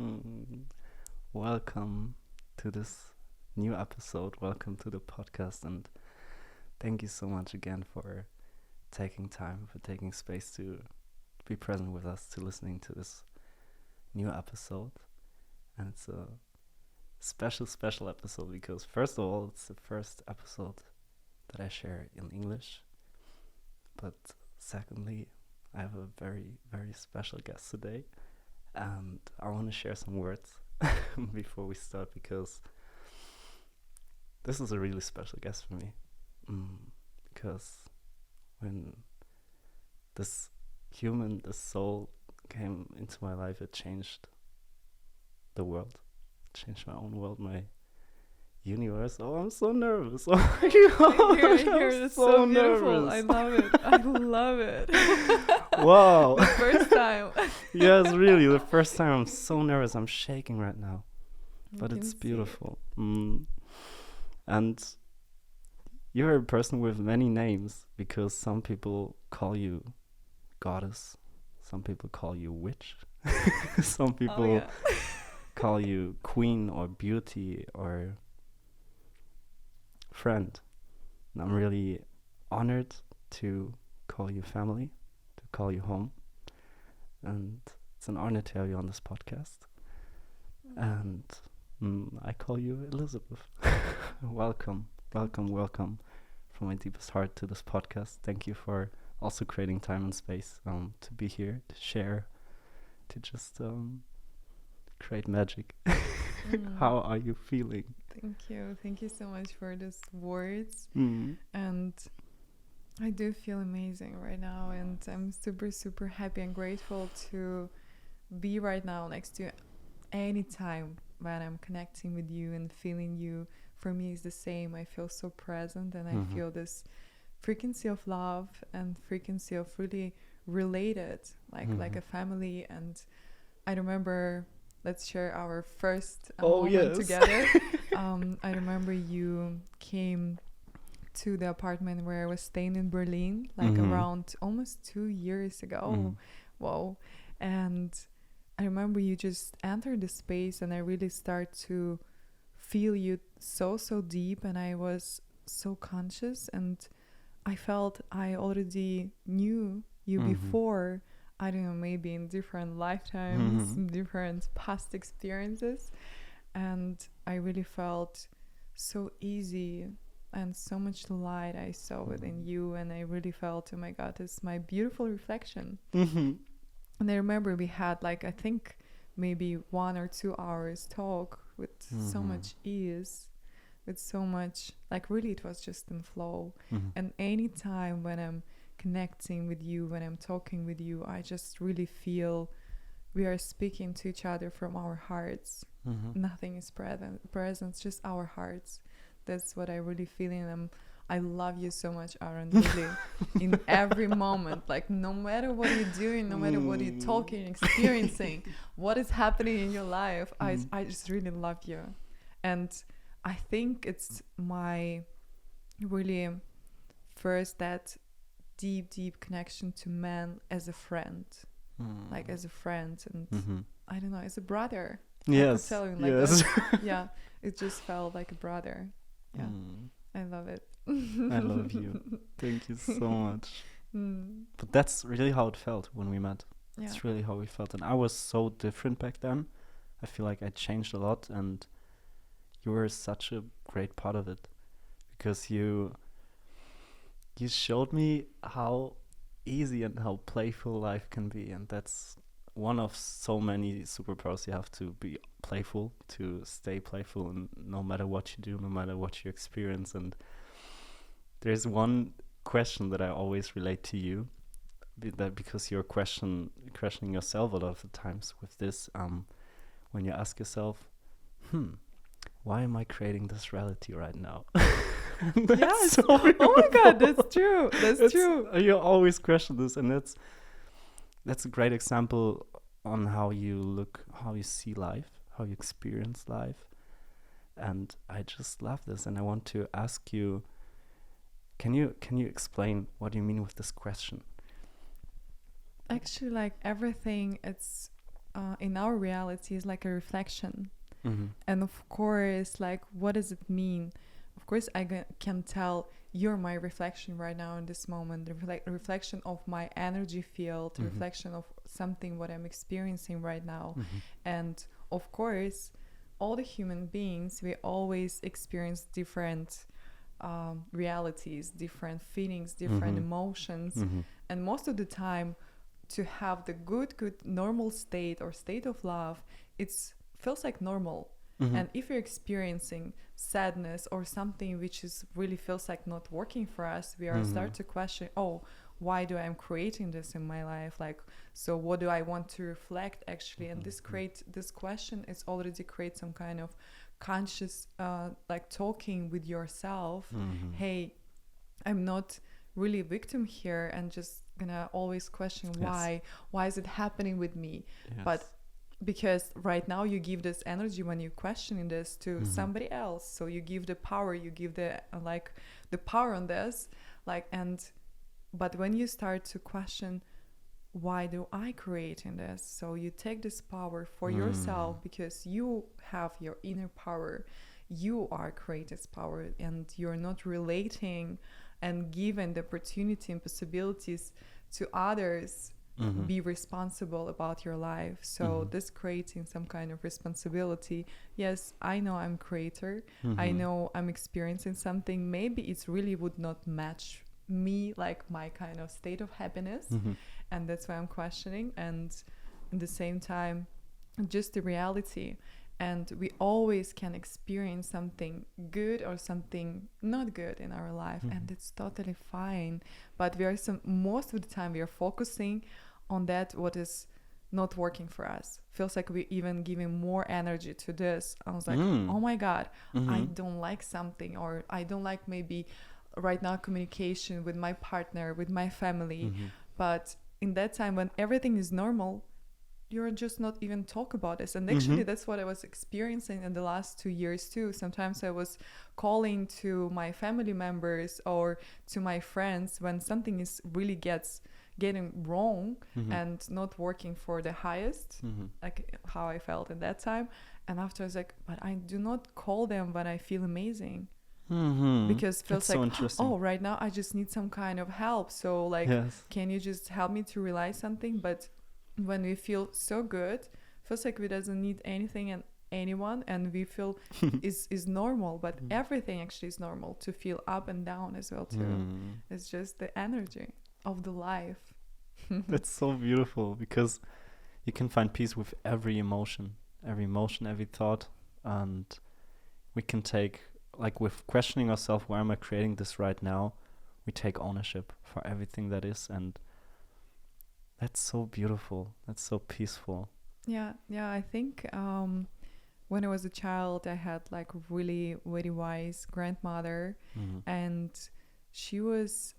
Hmm. Welcome to this new episode. Welcome to the podcast, and thank you so much again for taking time, for taking space to be present with us, to listening to this new episode. And it's a special episode because, first of all, it's the first episode that I share in English. But secondly, I have a very special guest today. And I want to share some words before we start because this is a really special guest for me. Because when this this soul came into my life, it changed the world, changed my own world, my universe. Oh, I'm so nervous. Oh my God, I'm It's so beautiful. nervous. I love it. I love it. Wow. The first time. Yes, really, the first time. I'm so nervous. I'm shaking right now. But You it's can see it. beautiful. And you're a person with many names because some people call you goddess, some people call you witch, some people Oh, yeah. call you queen or beauty or friend. And I'm really honored to call you family, to call you home. And it's an honor to have you on this podcast. And I call you Elizabeth. Welcome from my deepest heart to this podcast. Thank you for also creating time and space to be here, to share, to just create magic. How are you feeling? Thank you. Thank you so much for these words. Mm. And I do feel amazing right now. And I'm super happy and grateful to be right now next to you. Any time when I'm connecting with you and feeling you, for me is the same. I feel so present and I feel this frequency of love and frequency of really related, like a family. And I remember, let's share our first moment together. I remember you came to the apartment where I was staying in Berlin, like around almost 2 years ago. Wow. And I remember you just entered the space and I really start to feel you so deep, and I was so conscious, and I felt I already knew you before. I don't know, maybe in different lifetimes, different past experiences. And I really felt so easy and so much light I saw within you. And I really felt, oh my God, this is my beautiful reflection. And I remember we had I think maybe 1 or 2 hours talk with so much ease, with so much, really it was just in flow. And any time when I'm connecting with you, when I'm talking with you, I just really feel we are speaking to each other from our hearts. Nothing is present, just our hearts. That's what I really feel. And I love you so much, Aaron, really, in every moment. No matter what you're doing, no matter what you're talking, experiencing, what is happening in your life, I just really love you. And I think it's my really first that deep connection to man as a friend, as a friend, and I don't know, as a brother. Yes. I could tell you yes. that. Yeah, it just felt like a brother. Yeah, I love it. I love you. Thank you so much. But that's really how it felt when we met. Yeah. It's really how we felt. And I was so different back then. I feel like I changed a lot, and you were such a great part of it because you showed me how easy and how playful life can be. And that's one of so many superpowers. You have to be playful, to stay playful, and no matter what you do, no matter what you experience. And there's one question that I always relate to you, because you're questioning yourself a lot of the times with this, when you ask yourself, why am I creating this reality right now? Yes. So oh my God, that's true. That's true. You always question this, and that's a great example on how you see life, how you experience life. And I just love this, and I want to ask you, can you explain what you mean with this question? Actually, everything, it's in our reality is like a reflection. Mm-hmm. And of course, like, what does it mean? Of course, can tell you're my reflection right now in this moment, the reflection of my energy field, Mm-hmm. reflection of something what I'm experiencing right now. Mm-hmm. And of course, all the human beings, we always experience different realities, different feelings, different Mm-hmm. emotions. Mm-hmm. And most of the time, to have the good normal state or state of love, it's feels like normal. Mm-hmm. And if you're experiencing sadness or something which is really feels like not working for us, we are Mm-hmm. start to question, oh, why do I'm creating this in my life? Like, so what do I want to reflect actually? And this question is already create some kind of conscious like talking with yourself. Mm-hmm. Hey, I'm not really a victim here, and just gonna always question Yes. why is it happening with me? Yes. But because right now you give this energy when you're questioning this to Mm-hmm. somebody else, so you give the power, you give the like the power on this, like, and but when you start to question, why do I create in this, so you take this power for yourself, because you have your inner power, you are creative power, and you're not relating and given the opportunity and possibilities to others. Mm-hmm. Be responsible about your life. So Mm-hmm. this creating some kind of responsibility. Yes, I know I'm creator. Mm-hmm. I know I'm experiencing something. Maybe it really would not match me, like my kind of state of happiness. Mm-hmm. And that's why I'm questioning. And at the same time, just the reality. And we always can experience something good or something not good in our life, Mhm. and it's totally fine. But we are most of the time we are focusing on that what is not working for us. Feels like we even giving more energy to this. I was like, oh my God, I don't like something, or I don't like maybe right now communication with my partner, with my family. Mm-hmm. But in that time when everything is normal, you're just not even talk about this. And actually that's what I was experiencing in the last 2 years too. Sometimes I was calling to my family members or to my friends when something is really getting wrong Mm-hmm. and not working for the highest, Mm-hmm. like how I felt in that time. And after I was like, but I do not call them when I feel amazing. Mm-hmm. Because it feels That's so like, interesting. oh, right now I just need some kind of help. So like, Yes. can you just help me to realize something? But when we feel so good, feels like we doesn't need anything and anyone, and we feel is normal. But everything actually is normal to feel up and down as well too. Mm. It's just the energy of the life. That's so beautiful, because you can find peace with every emotion, every thought, and we can take, like, with questioning ourselves, why am I creating this right now? We take ownership for everything that is, and that's so beautiful. That's so peaceful. Yeah, I think when I was a child, I had like really very wise grandmother, and she was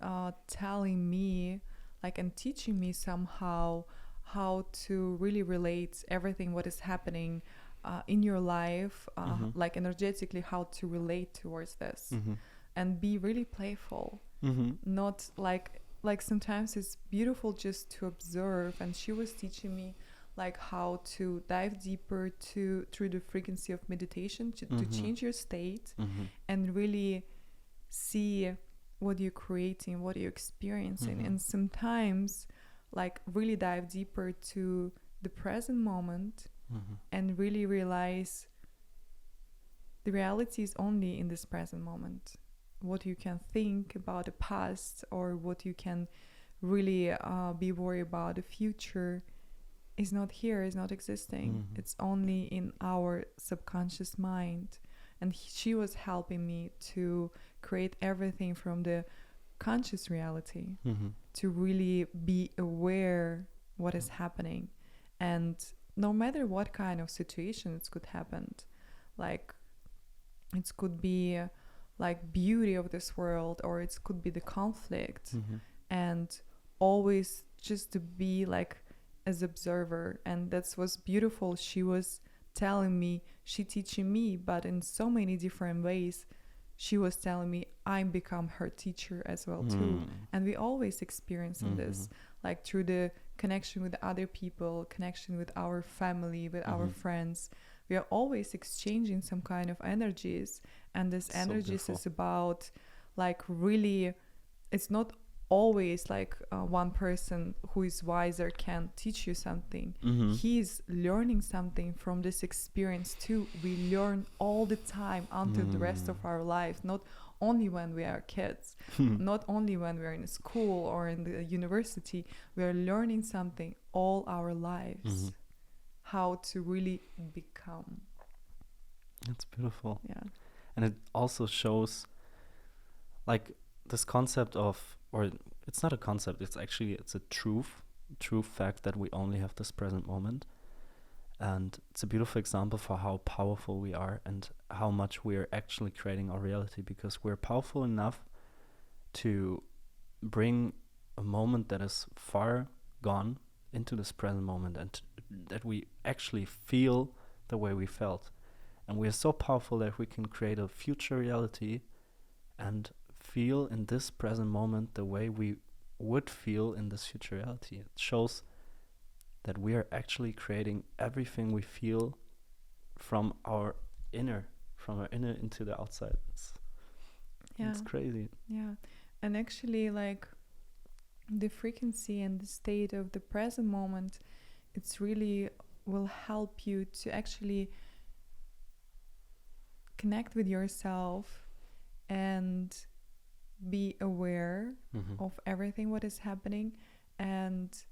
telling me, like, and teaching me somehow how to really relate everything what is happening in your life, like energetically, how to relate towards this, and be really playful. Not like sometimes it's beautiful just to observe. And she was teaching me like how to dive deeper through the frequency of meditation to change your state and really see what you're creating, what you're experiencing. And sometimes like really dive deeper to the present moment and really realize the reality is only in this present moment. What you can think about the past, or what you can really be worried about the future, is not here, is not existing. It's only in our subconscious mind. And she was helping me to create everything from the conscious reality to really be aware what is happening. And no matter what kind of situation it could happen, like it could be like beauty of this world, or it could be the conflict, and always just to be like as observer. And that's what's beautiful. She was telling me, she teaching me, but in so many different ways. She was telling me I'm become her teacher as well too. And we always experiencing this, like through the connection with other people, connection with our family, with our friends. We are always exchanging some kind of energies, and this energies is about like really, it's not always like one person who is wiser can teach you something. He's learning something from this experience too. We learn all the time until the rest of our life, not only when we are kids, not only when we are in school or in the university. We are learning something all our lives, how to really become. It's beautiful. Yeah. And it also shows like this concept of, or it's not a concept, it's a true fact that we only have this present moment. And it's a beautiful example for how powerful we are and how much we're actually creating our reality, because we're powerful enough to bring a moment that is far gone into this present moment, and that we actually feel the way we felt. And we are so powerful that we can create a future reality and feel in this present moment the way we would feel in this future reality. It shows that we are actually creating everything we feel from our inner into the outside. It's crazy. Yeah. And actually, like, the frequency and the state of the present moment, it's really will help you to actually connect with yourself and be aware of everything what is happening, and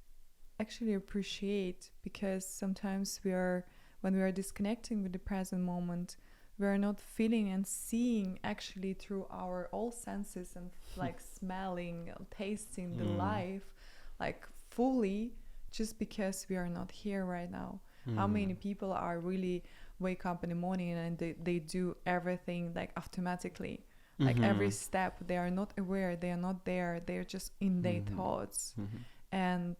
actually appreciate, because sometimes when we are disconnecting with the present moment, we are not feeling and seeing actually through our all senses and like smelling, tasting the life like fully, just because we are not here right now. How many people are really wake up in the morning and they do everything like automatically, like every step, they are not aware, they are not there, they're just in their thoughts. And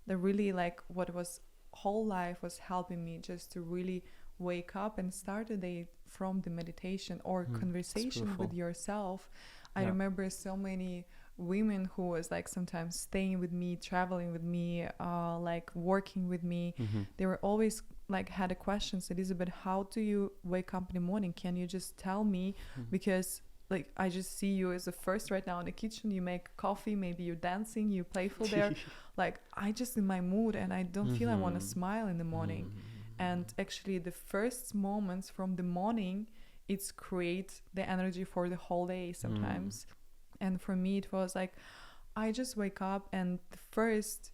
the really like what was whole life was helping me just to really wake up and start the day from the meditation or conversation with yourself. I remember so many women who was like sometimes staying with me, traveling with me, like working with me. They were always like had a question, Elizabeth, how do you wake up in the morning? Can you just tell me? Because like I just see you as the first right now in the kitchen, you make coffee, maybe you're dancing, you're playful there. Like I just in my mood and I don't feel I want to smile in the morning. And actually the first moments from the morning, it's create the energy for the whole day sometimes. And for me it was like I just wake up, and the first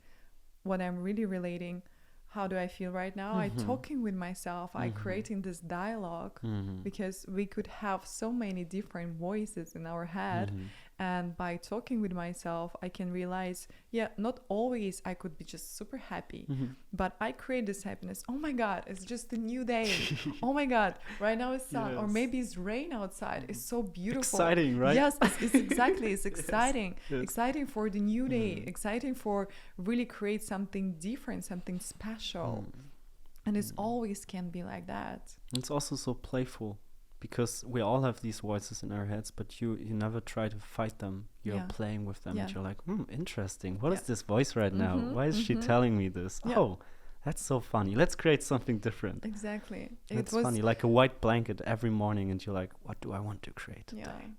what I'm really relating, how do I feel right now? I talking with myself, I creating this dialogue, because we could have so many different voices in our head. And by talking with myself, I can realize, not always I could be just super happy, but I create this happiness. Oh my God, it's just a new day. Oh my God, right now it's sun, or maybe it's rain outside. It's so beautiful. Exciting, right? Yes, it's exactly. It's exciting. Yes. Exciting for the new day. Exciting for really create something different, something special. And it's always can be like that. It's also so playful, because we all have these voices in our heads, but you never try to fight them. You're playing with them, and you're like, interesting. What is this voice right now? Why is she telling me this? Oh, that's so funny. Let's create something different. Exactly. It's funny, like a white blanket every morning, and you're like, what do I want to create today?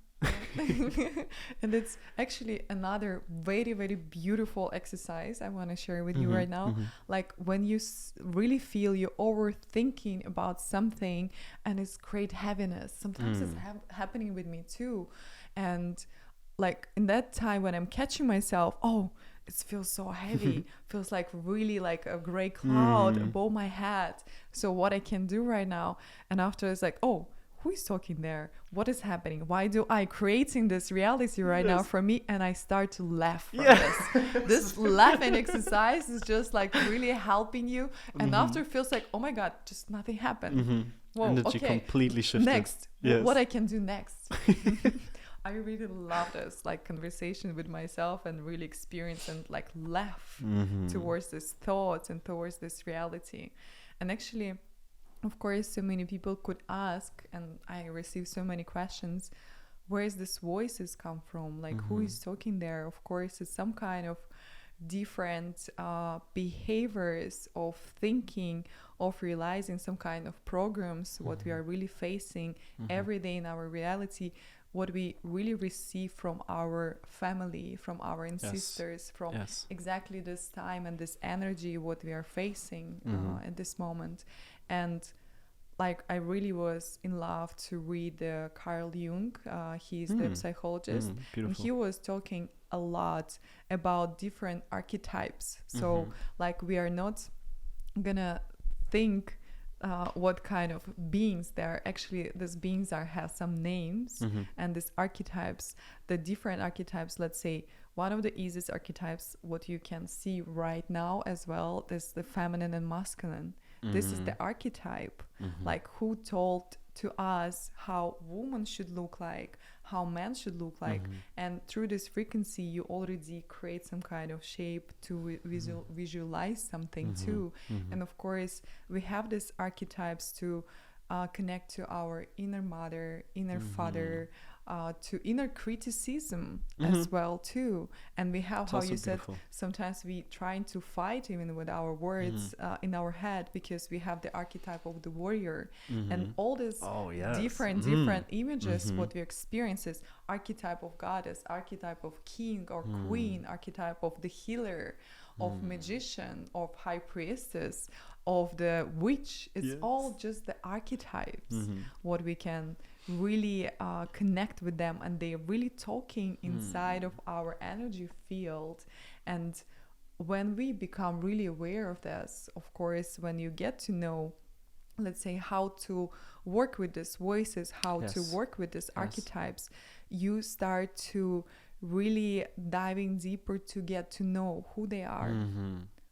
And it's actually another very, very beautiful exercise I want to share with you right now. Like when you really feel you're overthinking about something and it's great heaviness. Sometimes it's happening with me too. And like in that time when I'm catching myself, it feels so heavy, feels like really like a gray cloud above my head. So what I can do right now, and after it's like, who is talking there? What is happening? Why do I creating this reality right now for me? And I start to laugh from this. This laughing exercise is just like really helping you. And after it feels like, oh my God, just nothing happened. Whoa, and that you completely shifted. Next, what I can do next. I really love this like conversation with myself and really experience and like laugh towards this thoughts and towards this reality. And actually, of course, so many people could ask, and I receive so many questions, where is this voices come from? Like who is talking there? Of course, it's some kind of different behaviors of thinking, of realizing some kind of programs, what we are really facing every day in our reality, what we really receive from our family, from our ancestors, from exactly this time and this energy, what we are facing at this moment. And like, I really was in love to read Carl Jung. He's the psychologist, and he was talking a lot about different archetypes. So like, we are not gonna think what kind of beings they are. Actually, these beings have some names, and these archetypes, the different archetypes, let's say one of the easiest archetypes, what you can see right now as well, is the feminine and masculine. This is the archetype, like, who told to us how women should look like, how men should look like. And through this frequency, you already create some kind of shape to visualize something too. And of course, we have these archetypes to connect to our inner mother, inner father, to inner criticism as well too. And we have, how you said, sometimes we trying to fight even with our words in our head, because we have the archetype of the warrior and all these different images what we experiences, archetype of goddess, archetype of king or queen, archetype of the healer, of magician, of high priestess, of the witch. It's all just the archetypes what we can really connect with them, and they're really talking inside of our energy field. And when we become really aware of this, of course, when you get to know, let's say, how to work with these voices, how to work with these archetypes, you start to really diving deeper to get to know who they are,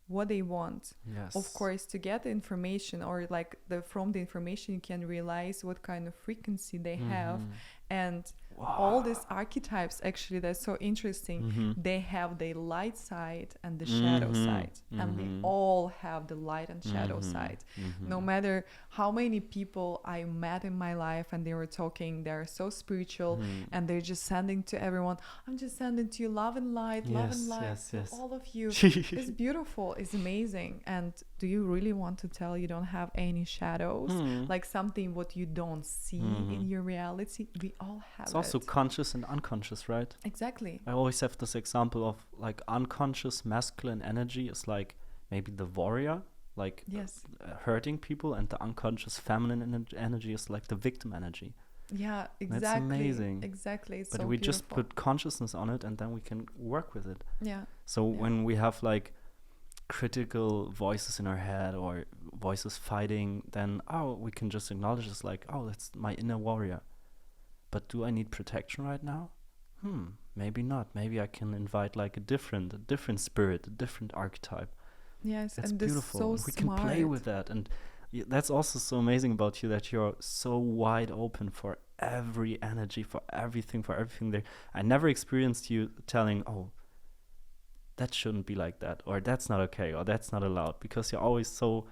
what they want. Of course, to get the information, or like from the information you can realize what kind of frequency they have. And all these archetypes, actually, that's so interesting. They have the light side and the shadow side, and they all have the light and shadow side. No matter how many people I met in my life, and they were talking, they're so spiritual, and they're just sending to everyone, I'm just sending to you love and light, to all of you. It's beautiful, it's amazing. And do you really want to tell you don't have any shadows? Like something what you don't see in your reality? We all have it. Also conscious and unconscious, right? Exactly. I always have this example of, like, unconscious masculine energy is like maybe the warrior, like hurting people, and the unconscious feminine energy is like the victim energy. Yeah, exactly. That's amazing. Exactly. It's but so we beautiful. Just put consciousness on it, and then we can work with it. Yeah. So when we have like critical voices in our head, or voices fighting, then we can just acknowledge it's like, that's my inner warrior. But do I need protection right now? Maybe not. Maybe I can invite like a different spirit, a different archetype. Yes, that's and beautiful. So we smart. can play with that, and that's also so amazing about you, that you're so wide open for every energy, for everything there. I never experienced you telling, that shouldn't be like that, or that's not okay, or that's not allowed, because you're always so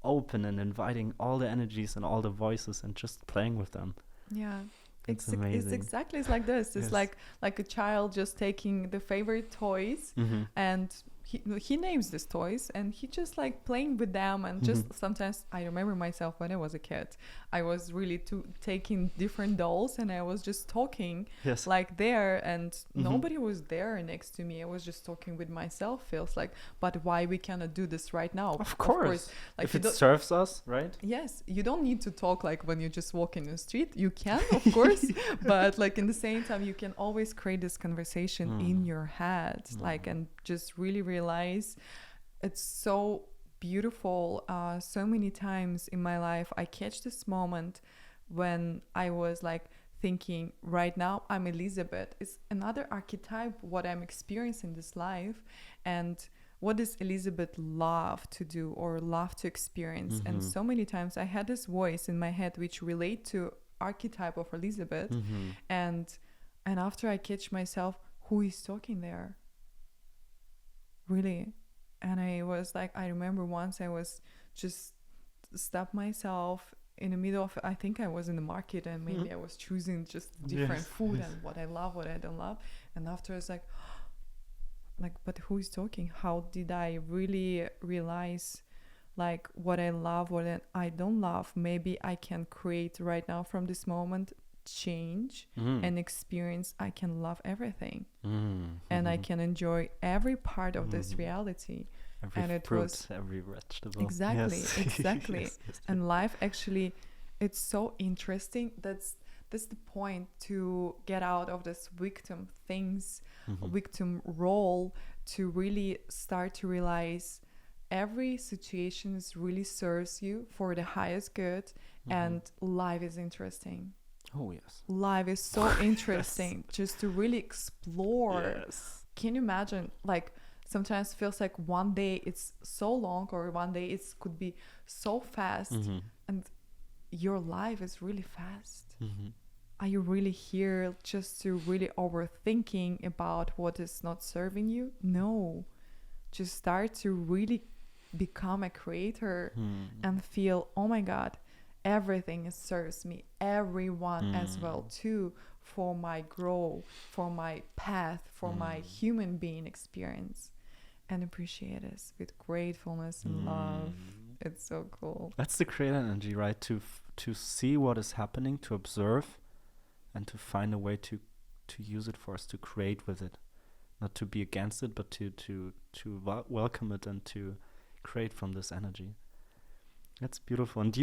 open and inviting all the energies and all the voices and just playing with them. Yeah. It's amazing. It's like this. It's like a child just taking the favorite toys, and he names these toys, and he just like playing with them. And just sometimes I remember myself when I was a kid, I was really taking different dolls, and I was just talking like there, and nobody was there next to me. I was just talking with myself. Feels like, but why we cannot do this right now? Of course. Like, if it serves us, right? Yes, you don't need to talk like when you just walk in the street. You can, of course, but like in the same time, you can always create this conversation in your head, like, and just really realize it's so beautiful. So many times in my life, I catch this moment when I was like thinking, right now I'm Elizabeth. It's another archetype what I'm experiencing this life, and what does Elizabeth love to do or love to experience. And so many times I had this voice in my head which relate to archetype of Elizabeth, and after I catch myself, who is talking there? Really? And I was like, I remember once I was just stopped myself in the middle of, I think I was in the market, and maybe I was choosing just different food and what I love, what I don't love. And after I was like, like, but who is talking? How did I really realize like what I love, what I don't love? Maybe I can create right now from this moment change and experience. I can love everything and I can enjoy every part of this reality. Every and it fruit, was every vegetable. exactly Yes. exactly Yes, yes, and life actually, it's so interesting. That's the point, to get out of this victim things, victim role, to really start to realize every situation really serves you for the highest good, and life is interesting. Oh, yes. Life is so interesting just to really explore. Yes. Can you imagine, like, sometimes feels like one day it's so long, or one day it could be so fast, and your life is really fast. Are you really here just to really overthinking about what is not serving you? No. Just start to really become a creator and feel, oh my God, everything serves me, everyone as well too, for my growth, for my path, for my human being experience, and appreciate it with gratefulness and love. It's so cool. That's the creator energy, right? To see what is happening, to observe, and to find a way to use it for us, to create with it, not to be against it, but to welcome it and to create from this energy. That's beautiful. And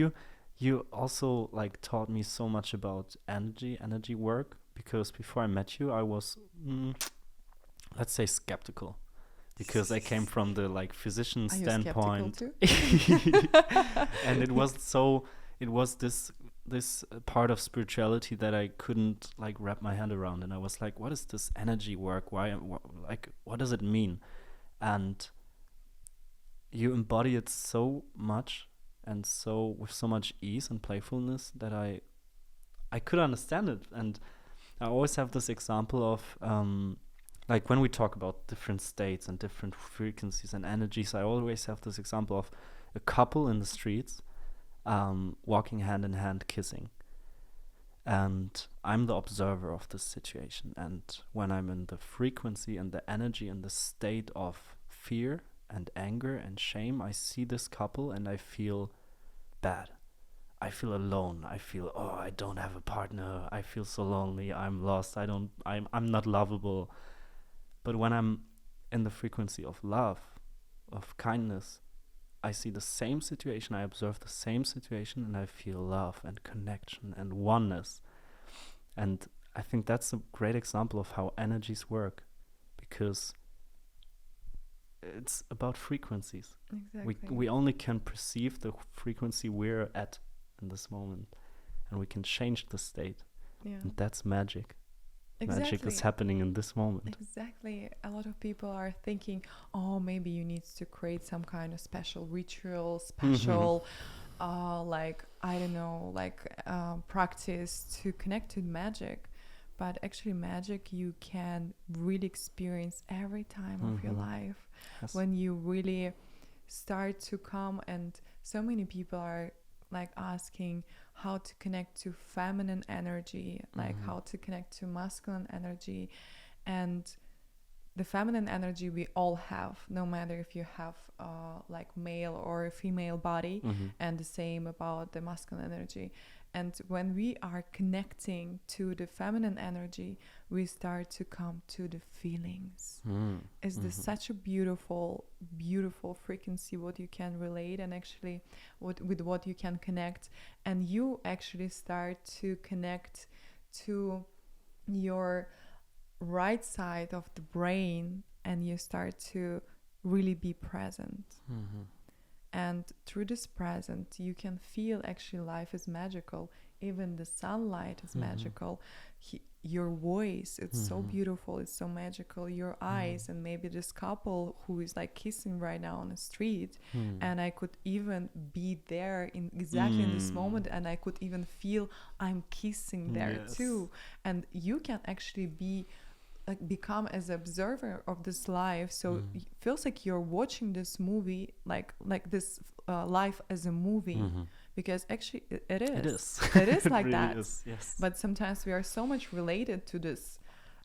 you also like taught me so much about energy work, because before I met you I was let's say skeptical, because I came from the like physician standpoint. And it was this part of spirituality that I couldn't like wrap my hand around, and I was like, what is this energy work? What does it mean? And you embody it so much, and so with so much ease and playfulness, that I could understand it. And I always have this example of like when we talk about different states and different frequencies and energies, I always have this example of a couple in the streets walking hand in hand, kissing. And I'm the observer of this situation. And when I'm in the frequency and the energy and the state of fear and anger and shame, I see this couple and I feel bad. I feel alone. I feel, oh, I don't have a partner. I feel so lonely. I'm lost. I'm not lovable. But when I'm in the frequency of love, of kindness, I see the same situation, I observe the same situation, and I feel love and connection and oneness. And I think that's a great example of how energies work, because it's about frequencies. Exactly. We only can perceive the frequency we're at in this moment, and we can change the state. Yeah. And that's magic. Exactly. Magic is happening in this moment. Exactly. A lot of people are thinking, oh, maybe you need to create some kind of special ritual, special, like, I don't know, like practice to connect to magic. But actually magic you can really experience every time of your life. Yes. When you really start to come, and so many people are like asking how to connect to feminine energy, like how to connect to masculine energy. And the feminine energy we all have, no matter if you have like male or female body, and the same about the masculine energy. And when we are connecting to the feminine energy, we start to come to the feelings. Is this such a beautiful, beautiful frequency, what you can relate, and actually with what you can connect. And you actually start to connect to your right side of the brain, and you start to really be present. And through this present, you can feel actually life is magical. Even the sunlight is magical. Your voice, it's so beautiful, it's so magical. Your eyes, and maybe this couple who is like kissing right now on the street, and I could even be there in exactly in this moment, and I could even feel I'm kissing there too. And you can actually become as an observer of this life. So it feels like you're watching this movie, like this life as a movie, because actually it is. It is like really that. is, yes. But sometimes we are so much related to this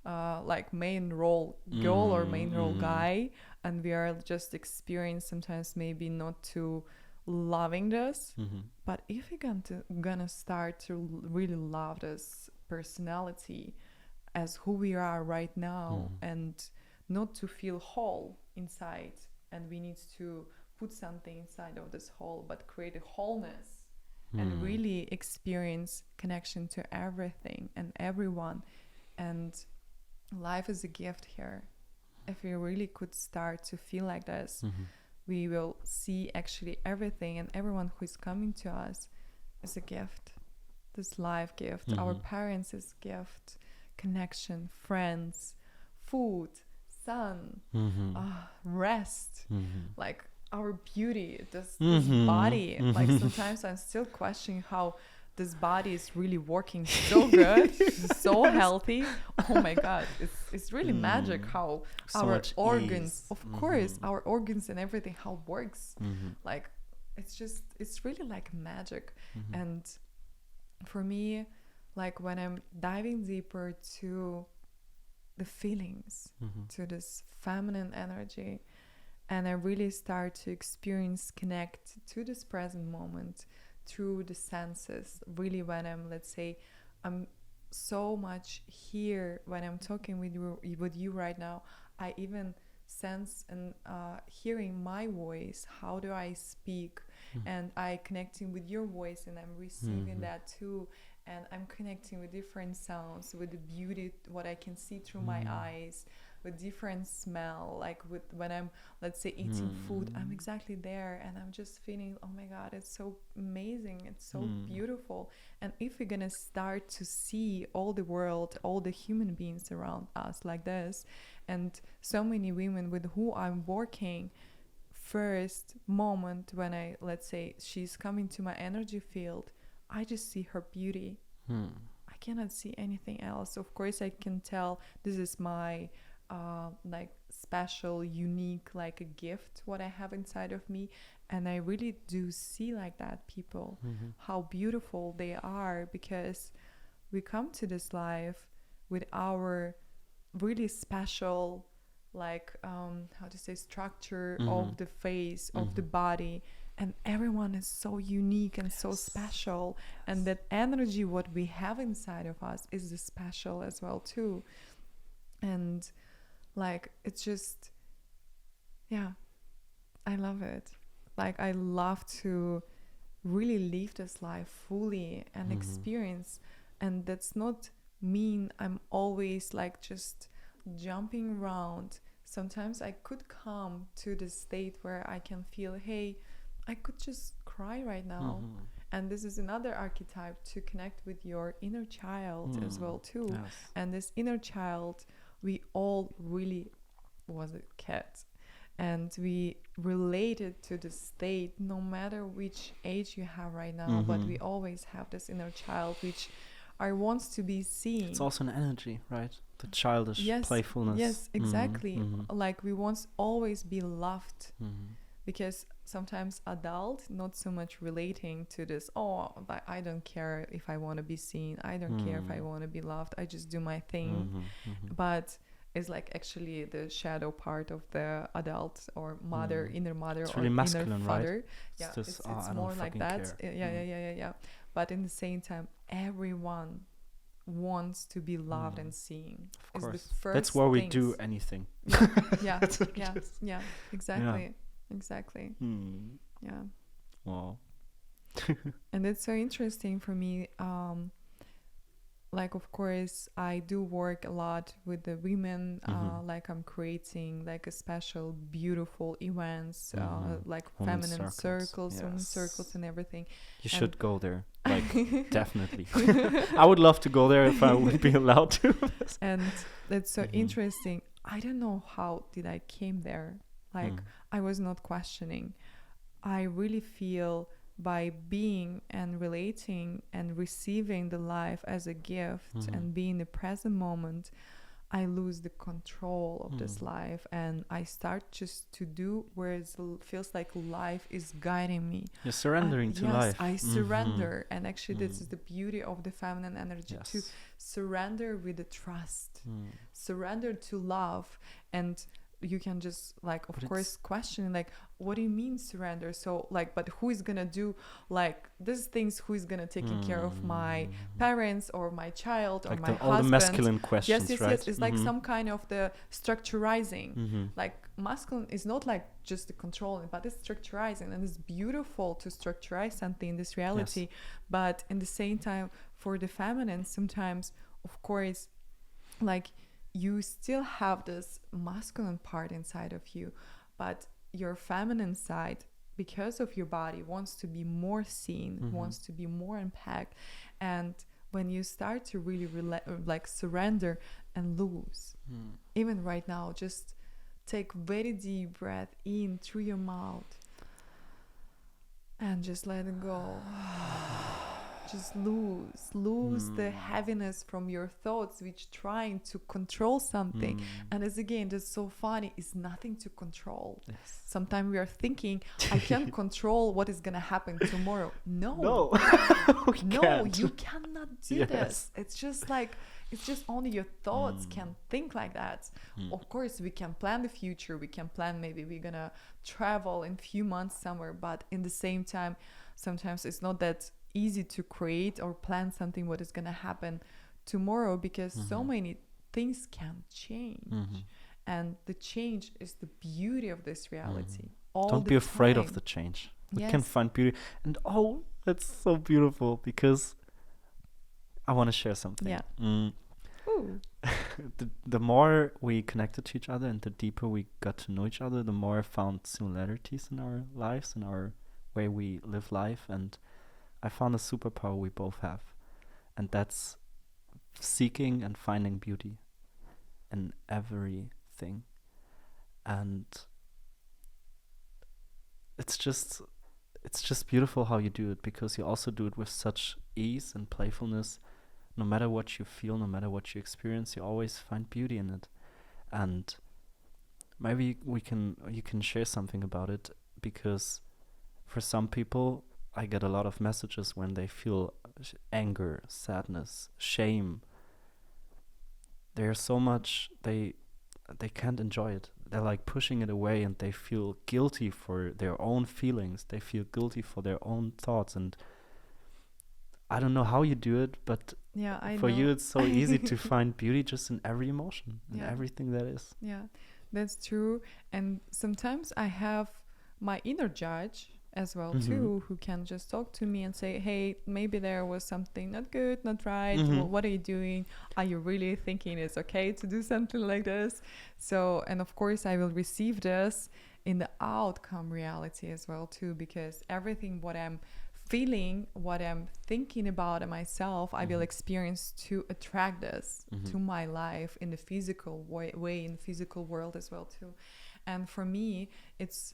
like main role girl or main role guy, and we are just experiencing sometimes maybe not too loving this. But if we're gonna start to really love this personality as who we are right now, and not to feel whole inside, and we need to put something inside of this whole, but create a wholeness and really experience connection to everything and everyone. And life is a gift here. If we really could start to feel like this, we will see actually everything and everyone who is coming to us is a gift. This life gift, our parents is gift, connection, friends, food, sun, rest, like our beauty, this body. Like sometimes I'm still questioning how this body is really working so good, so healthy. Oh my God, it's really magic how So our much organs, ease. of course, our organs and everything, how it works. Like it's really like magic. And for me, like when I'm diving deeper to the feelings, to this feminine energy, and I really start to experience, connect to this present moment through the senses, really when I'm, let's say, I'm so much here when I'm talking with you right now, I even sense and hearing my voice, how do I speak, and I connecting with your voice, and I'm receiving that too, and I'm connecting with different sounds, with the beauty, what I can see through my eyes, with different smell, like with when I'm, let's say, eating food, I'm exactly there, and I'm just feeling, oh my God, it's so amazing, it's so beautiful. And if we're gonna start to see all the world, all the human beings around us like this, and so many women with who I'm working, first moment when I, let's say, she's coming to my energy field, I just see her beauty. I cannot see anything else. Of course, I can tell this is my like special, unique, like a gift what I have inside of me, and I really do see like that people, how beautiful they are, because we come to this life with our really special, like how to say, structure of the face, of the body, and everyone is so unique and so special, and that energy what we have inside of us is the special as well too. And like it's just, yeah, I love it. Like I love to really live this life fully and experience, and that's not mean I'm always like just jumping around. Sometimes I could come to the state where I can feel, hey, I could just cry right now. And this is another archetype to connect with your inner child as well too. Yes. And this inner child, we all really was a cat, and we related to the state no matter which age you have right now, but we always have this inner child which I wants to be seen. It's also an energy, right? The childish Yes, playfulness. yes, exactly. Like we want always be loved, because sometimes adult not so much relating to this, oh, but I don't care if I want to be seen, I don't care if I want to be loved, I just do my thing. But it's like actually the shadow part of the adult or mother, inner mother, It's or really inner masculine, right? father. Yeah, It's just, it's I don't more like fucking that. care. Yeah. But in the same time, everyone wants to be loved and seen. Of course. It's the first That's where we things. do anything. Yeah, That's what it yeah, is. yeah, exactly, exactly. Yeah, Wow. and it's so interesting for me. Like, of course, I do work a lot with the women. Like I'm creating like a special, beautiful events, like Women's feminine circles, women's yes. circles, and everything. You should go there. Like, definitely. I would love to go there if I would be allowed to. And that's so interesting. I don't know how did I came there. Like I was not questioning. I really feel by being and relating and receiving the life as a gift and being the present moment, I lose the control of this life, and I start just to do where it feels like life is guiding me. You're surrendering to yes, life. I surrender. And actually, this is the beauty of the feminine energy, to surrender with the trust, surrender to love. And you can just like, of course, question like, what do you mean surrender? So like, but who is gonna do like these things? Who is gonna take care of my parents or my child or like my husband? All the masculine questions, yes, right? Yes. It's like some kind of the structurizing. Like masculine is not like just the controlling, but it's structurizing, and it's beautiful to structurize something in this reality. But in the same time, for the feminine, sometimes, of course, like, you still have this masculine part inside of you, but your feminine side, because of your body, wants to be more seen, wants to be more unpacked. And when you start to really like surrender and lose, even right now, just take very deep breath in through your mouth and just let it go. Just lose the heaviness from your thoughts, which trying to control something. And as again, that's so funny, it's nothing to control. Sometimes we are thinking, I can't control what is gonna happen tomorrow. No, you cannot do this. It's just like, it's just only your thoughts can think like that. Of course, we can plan the future, we can plan maybe we're gonna travel in few months somewhere, but in the same time, sometimes it's not that easy to create or plan something what is going to happen tomorrow, because so many things can change. And the change is the beauty of this reality. Don't be afraid of the change. We can find beauty. And that's so beautiful, because I want to share something. The more we connected to each other and the deeper we got to know each other, the more I found similarities in our lives and our way we live life. And I found a superpower we both have, and that's seeking and finding beauty in everything. And it's just beautiful how you do it, because you also do it with such ease and playfulness. No matter what you feel, no matter what you experience, you always find beauty in it. And maybe you can share something about it, because for some people, I get a lot of messages when they feel anger, sadness, shame. There's so much they can't enjoy it. They're like pushing it away, and they feel guilty for their own feelings. They feel guilty for their own thoughts. And I don't know how you do it, but for you it's so easy to find beauty just in every emotion and everything that is. Yeah, that's true. And sometimes I have my inner judge as well too, who can just talk to me and say, hey, maybe there was something not good, not right. Well, what are you doing? Are you really thinking it's okay to do something like this? So, and of course I will receive this in the outcome reality as well too, because everything what I'm feeling, what I'm thinking about myself, I will experience to attract this to my life in the physical way, in the physical world as well too. And for me, it's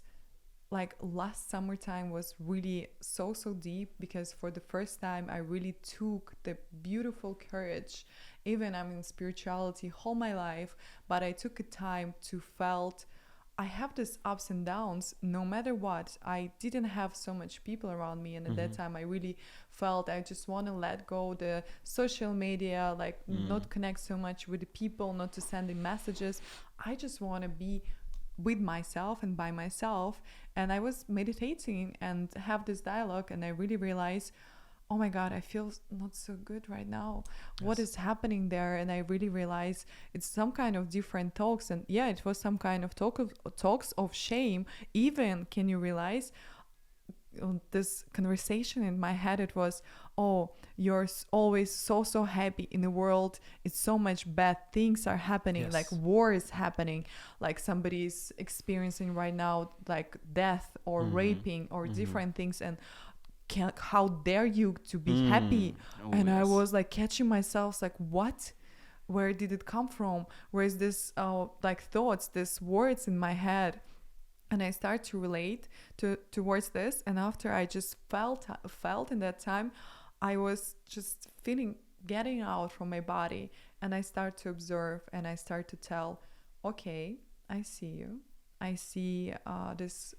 like last summertime was really so deep, because for the first time I really took the beautiful courage. Even I'm in spirituality all my life, but I took a time to felt I have this ups and downs no matter what. I didn't have so much people around me, and at that time I really felt I just want to let go the social media, like not connect so much with the people, not to send in messages. I just want to be with myself and by myself. And I was meditating and have this dialogue, and I really realized, oh my God, I feel not so good right now. What is happening there? And I really realized it's some kind of different talks. And yeah, it was some kind of talks of shame. Even, can you realize, this conversation in my head, it was, oh, you're always so happy in the world. It's so much bad things are happening, like war is happening, like somebody's experiencing right now, like death or raping or different things. And how dare you to be happy? And I was like catching myself, like, what? Where did it come from? Where is this like thoughts, these words in my head? And I start to relate towards this. And after I just felt in that time, I was just feeling getting out from my body, and I start to observe, and I start to tell, okay, I see you. I see this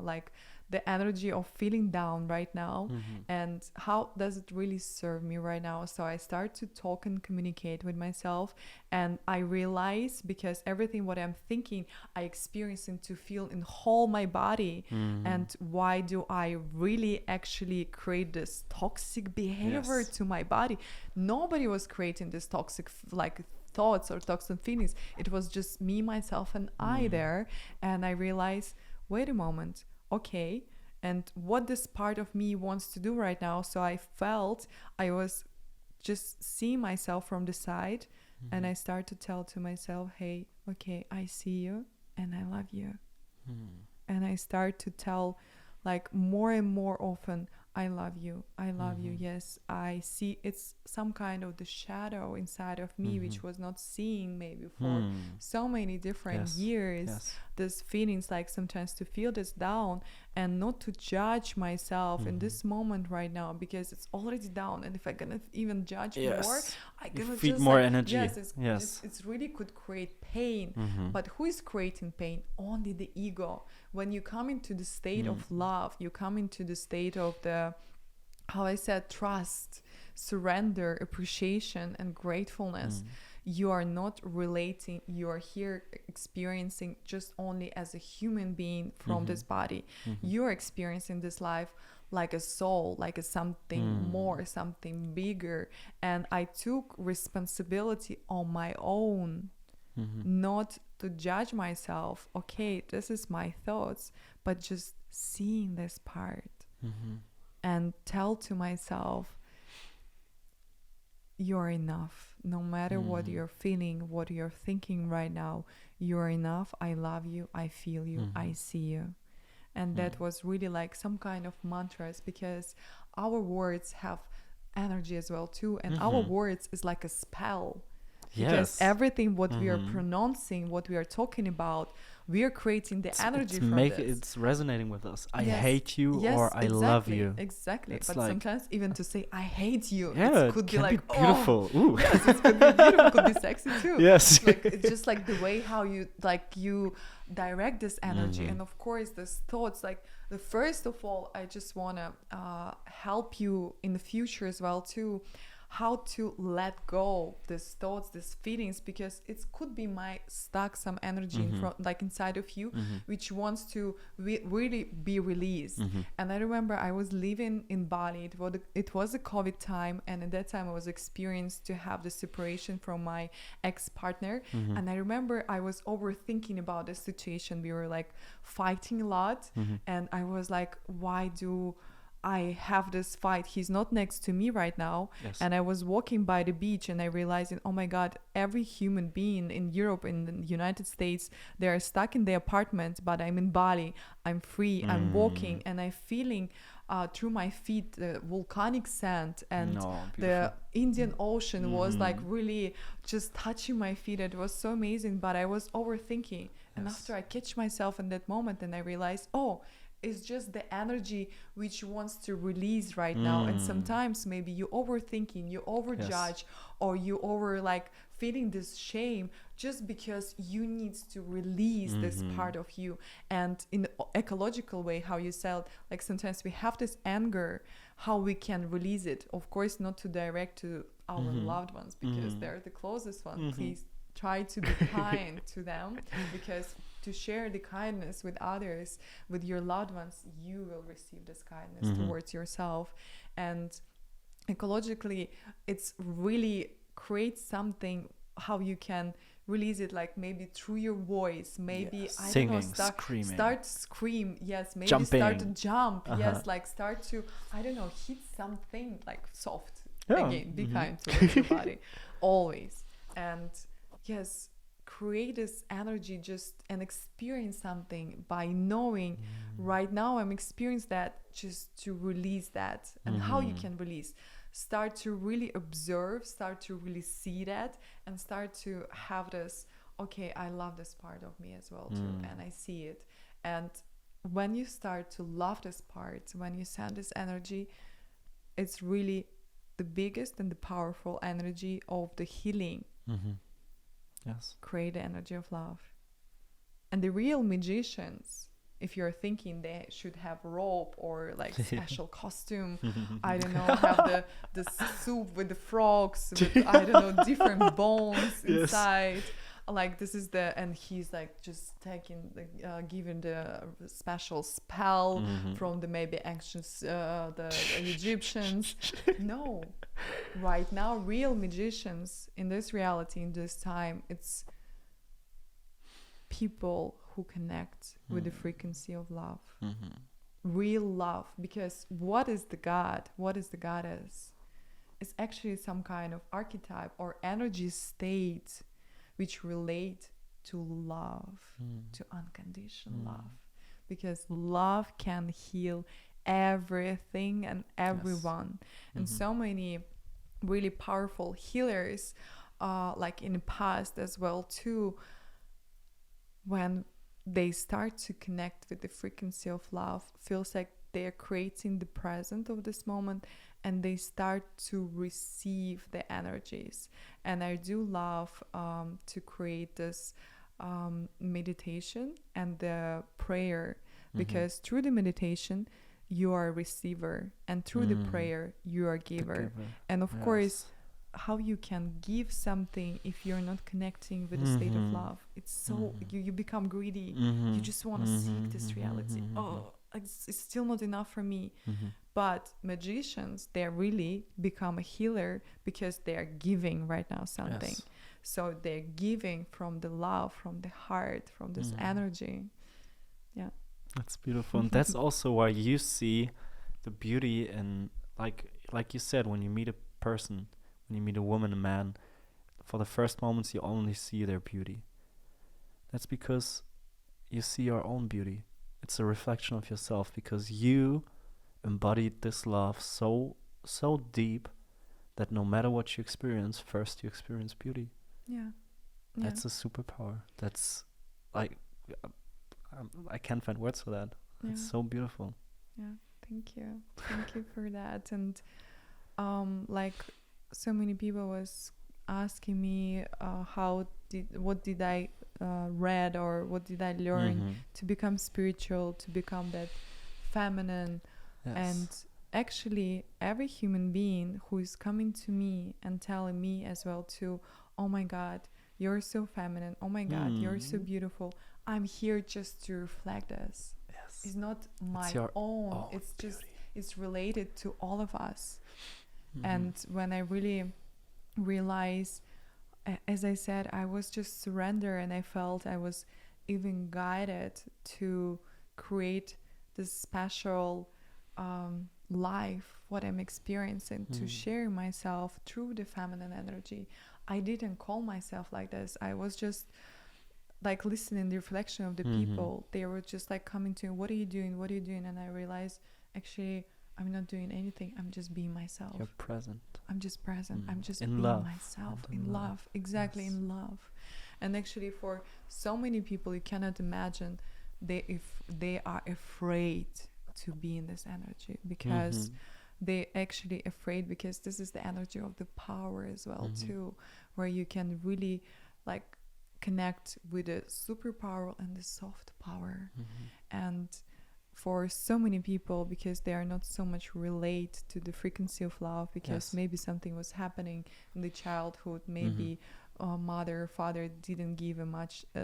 like the energy of feeling down right now, and how does it really serve me right now? So I start to talk and communicate with myself, and I realize, because everything what I'm thinking I experience and to feel in whole my body, and why do I really actually create this toxic behavior to my body? Nobody was creating this toxic like thoughts or toxic feelings. It was just me, myself, and I there. And I realized, wait a moment, okay, and what this part of me wants to do right now. So I felt I was just seeing myself from the side, and I start to tell to myself, hey, okay, I see you and I love you. And I start to tell like more and more often, I love you, I love you. Yes, I see it's some kind of the shadow inside of me which was not seeing maybe for so many different years. This feelings, like sometimes to feel this down and not to judge myself in this moment right now, because it's already down, and if I'm gonna even judge more, I gonna feed just more like, energy. It's really could create pain. But who is creating pain? Only the ego. When you come into the state of love, you come into the state of the, how I said, trust, surrender, appreciation, and gratefulness. You are not relating, you are here experiencing just only as a human being from this body. You are experiencing this life like a soul, like a something more, something bigger. And I took responsibility on my own, not to judge myself. Okay, this is my thoughts, but just seeing this part and tell to myself, you're enough. No matter what you're feeling, what you're thinking right now, you're enough. I love you. I feel you. I see you. And that was really like some kind of mantras, because our words have energy as well too. And our words is like a spell. Because everything what we are pronouncing, what we are talking about, we are creating the energy from this. It's resonating with us. I hate you, or I love you. Exactly. It's but like, sometimes even to say I hate you, it could can be like beautiful. Oh, yes, it could be beautiful, could be sexy too. Yes. Like, it's just like the way how you direct this energy. And of course this thoughts, like the first of all, I just want to help you in the future as well too, how to let go these thoughts, these feelings, because it could be my stuck some energy in front, like inside of you, which wants to really be released. And I remember I was living in Bali. It was a COVID time, and at that time I was experienced to have the separation from my ex-partner. And I remember I was overthinking about the situation. We were like fighting a lot, and I was like, why do I have this fight? He's not next to me right now. And I was walking by the beach, and I realized, oh my God, every human being in Europe, in the United States, they are stuck in their apartment, but I'm in Bali, I'm free, I'm walking, and I'm feeling through my feet the volcanic sand, and the Indian Ocean was like really just touching my feet. It was so amazing, but I was overthinking. And after I catch myself in that moment, and I realized, oh, it's just the energy which wants to release right now. And sometimes maybe you overthinking, you overjudge, or you over like feeling this shame just because you need to release this part of you. And in the ecological way, how you said, like sometimes we have this anger, how we can release it. Of course, not to direct to our loved ones, because they're the closest one. Please try to be kind to them, because to share the kindness with others, with your loved ones, you will receive this kindness towards yourself. And ecologically, it's really create something how you can release it, like maybe through your voice, maybe I singing, don't know, start scream, maybe jumping. Start to jump, like start to, I don't know, hit something like soft. Again, be kind towards your body always. And yes, create this energy just and experience something by knowing right now I'm experiencing that, just to release that. And how you can release, start to really observe, start to really see that, and start to have this, okay, I love this part of me as well too, and I see it. And when you start to love this part, when you send this energy, it's really the biggest and the powerful energy of the healing. Yes. Create the energy of love. And the real magicians, if you're thinking they should have rope or like special costume, I don't know, have the soup with the frogs, with, I don't know, different bones inside. Like this is and he's like just taking, giving the special spell from the maybe ancient, the Egyptians. No, right now, real magicians in this reality, in this time, it's people who connect with the frequency of love, real love. Because what is the God? What is the goddess? It's actually some kind of archetype or energy state which relate to love, to unconditional love. Because love can heal everything and everyone. And so many really powerful healers, like in the past as well too, when they start to connect with the frequency of love, feels like they're creating the present of this moment, and they start to receive the energies. And I do love to create this meditation and the prayer, because through the meditation you are a receiver, and through the prayer you are a giver. And of course, how you can give something if you're not connecting with the state of love? It's so you become greedy. You just want to seek this reality. Oh, it's still not enough for me. But magicians, they really become a healer because they are giving right now something. So they're giving from the love, from the heart, from this energy. Yeah, that's beautiful. And that's also why you see the beauty in, like you said, when you meet a person, when you meet a woman, a man, for the first moments you only see their beauty. That's because you see your own beauty. It's a reflection of yourself, because you embodied this love so deep that no matter what you experience, first you experience beauty. That's a superpower. That's like, I can't find words for that. It's so beautiful. Thank you for that. And like so many people was asking me what did I read, or what did I learn to become spiritual, to become that feminine. And actually every human being who is coming to me and telling me as well too, oh my God, you're so feminine, oh my God, you're so beautiful, I'm here just to reflect this. It's not my own, it's just beauty. It's related to all of us. And when I really realized, as I said, I was just surrender, and I felt I was even guided to create this special life, what I'm experiencing, to share myself through the feminine energy. I didn't call myself like this. I was just like listening the reflection of the people. They were just like coming to me, what are you doing? And I realized, actually, I'm not doing anything. I'm just being myself. You're present. I'm just present. I'm just in being love. myself. In love. Exactly, in love. And actually, for so many people, you cannot imagine if they are afraid to be in this energy, because they actually afraid, because this is the energy of the power as well too, where you can really like connect with the superpower and the soft power. And for so many people, because they are not so much relate to the frequency of love, because maybe something was happening in the childhood, maybe mother or father didn't give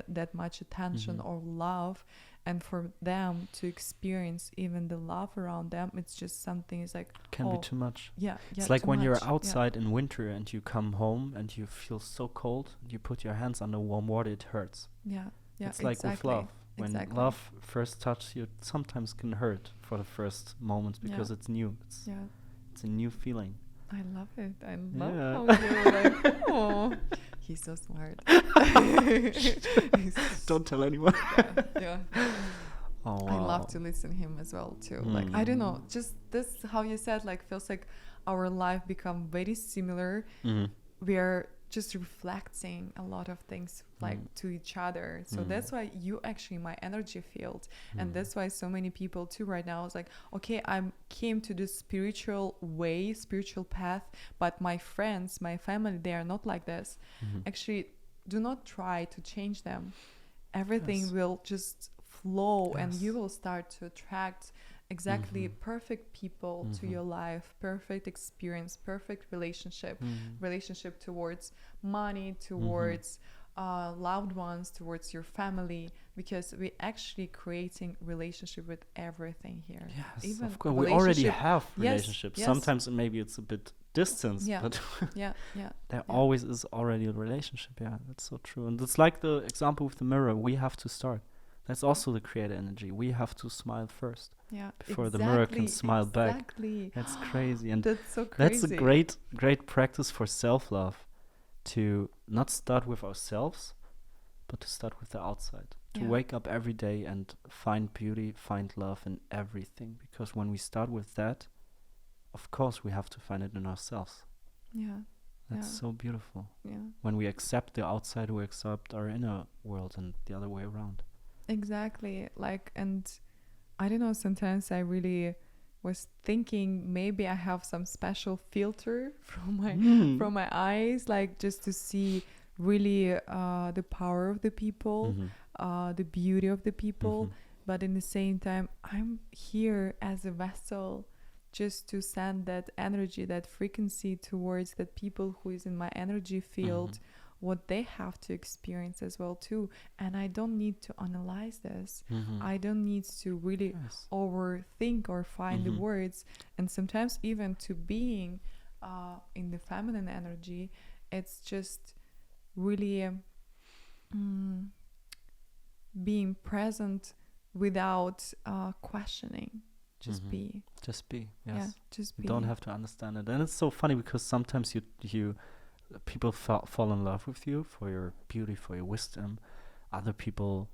that much attention or love, and for them to experience even the love around them, it's just something, it's like can be too much. It's too like when much. You're outside in winter and you come home and you feel so cold, you put your hands under warm water, it hurts. It's like with love. When love first touches you, it sometimes can hurt for the first moments, because it's new. It's a new feeling. I love it. I love how you're like, oh, he's so smart. Don't tell anyone. Oh, wow. I love to listen to him as well too. Like, I don't know, just this, how you said, like, feels like our life become very similar. We are just reflecting a lot of things like to each other. So that's why you actually my energy field, and that's why so many people too right now is like, okay, I came to this spiritual path, but my friends, my family, they are not like this. Actually, do not try to change them. Everything will just flow, and you will start to attract exactly perfect people to your life, perfect experience, perfect relationship towards money, towards loved ones, towards your family, because we're actually creating relationship with everything here. Yes, even of course. We already have Yes, relationships. yes. Sometimes maybe it's a bit distance, but there always is already a relationship. Yeah, that's so true. And it's like the example with the mirror. We have to start. That's also the creator energy. We have to smile first before the mirror can smile back. That's crazy. And that's so crazy. that's a great practice for self-love, to not start with ourselves, but to start with the outside. To wake up every day and find beauty, find love in everything. Because when we start with that, of course we have to find it in ourselves. That's so beautiful. When we accept the outside, we accept our inner world, and the other way around. Exactly. Like, and I don't know, sometimes I really was thinking maybe I have some special filter from my eyes, like just to see really the power of the people, the beauty of the people. But in the same time, I'm here as a vessel just to send that energy, that frequency towards that people who is in my energy field, what they have to experience as well too. And I don't need to analyze this. I don't need to really overthink or find the words. And sometimes even to being in the feminine energy, it's just really being present without questioning. Just be. Just be. Yes. Yeah, just be. You don't have to understand it. And it's so funny because sometimes you people fall in love with you for your beauty, for your wisdom. Other people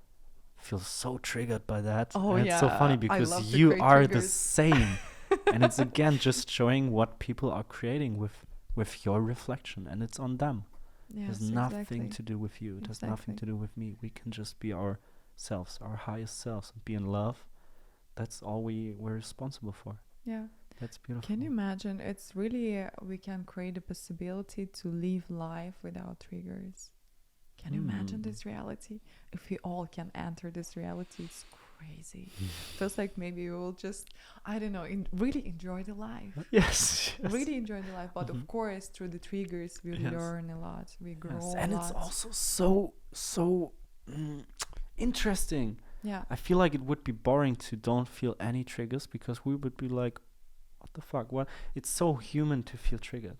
feel so triggered by that. Oh, and it's so funny because you are the same. And it's again just showing what people are creating with your reflection, and it's on them. Yes, It has nothing to do with you. It has nothing to do with me. We can just be ourselves, our highest selves, and be in love. That's all we're responsible for. Yeah. That's beautiful. Can you imagine? It's really, we can create a possibility to live life without triggers. Can you imagine this reality? If we all can enter this reality, it's crazy. Feels like maybe we will just, I don't know, really enjoy the life. Yes. Really enjoy the life. But of course, through the triggers, we learn a lot. We grow a lot. And it's also so interesting. Yeah. I feel like it would be boring to don't feel any triggers, because we would be like, what the fuck? What? It's so human to feel triggered.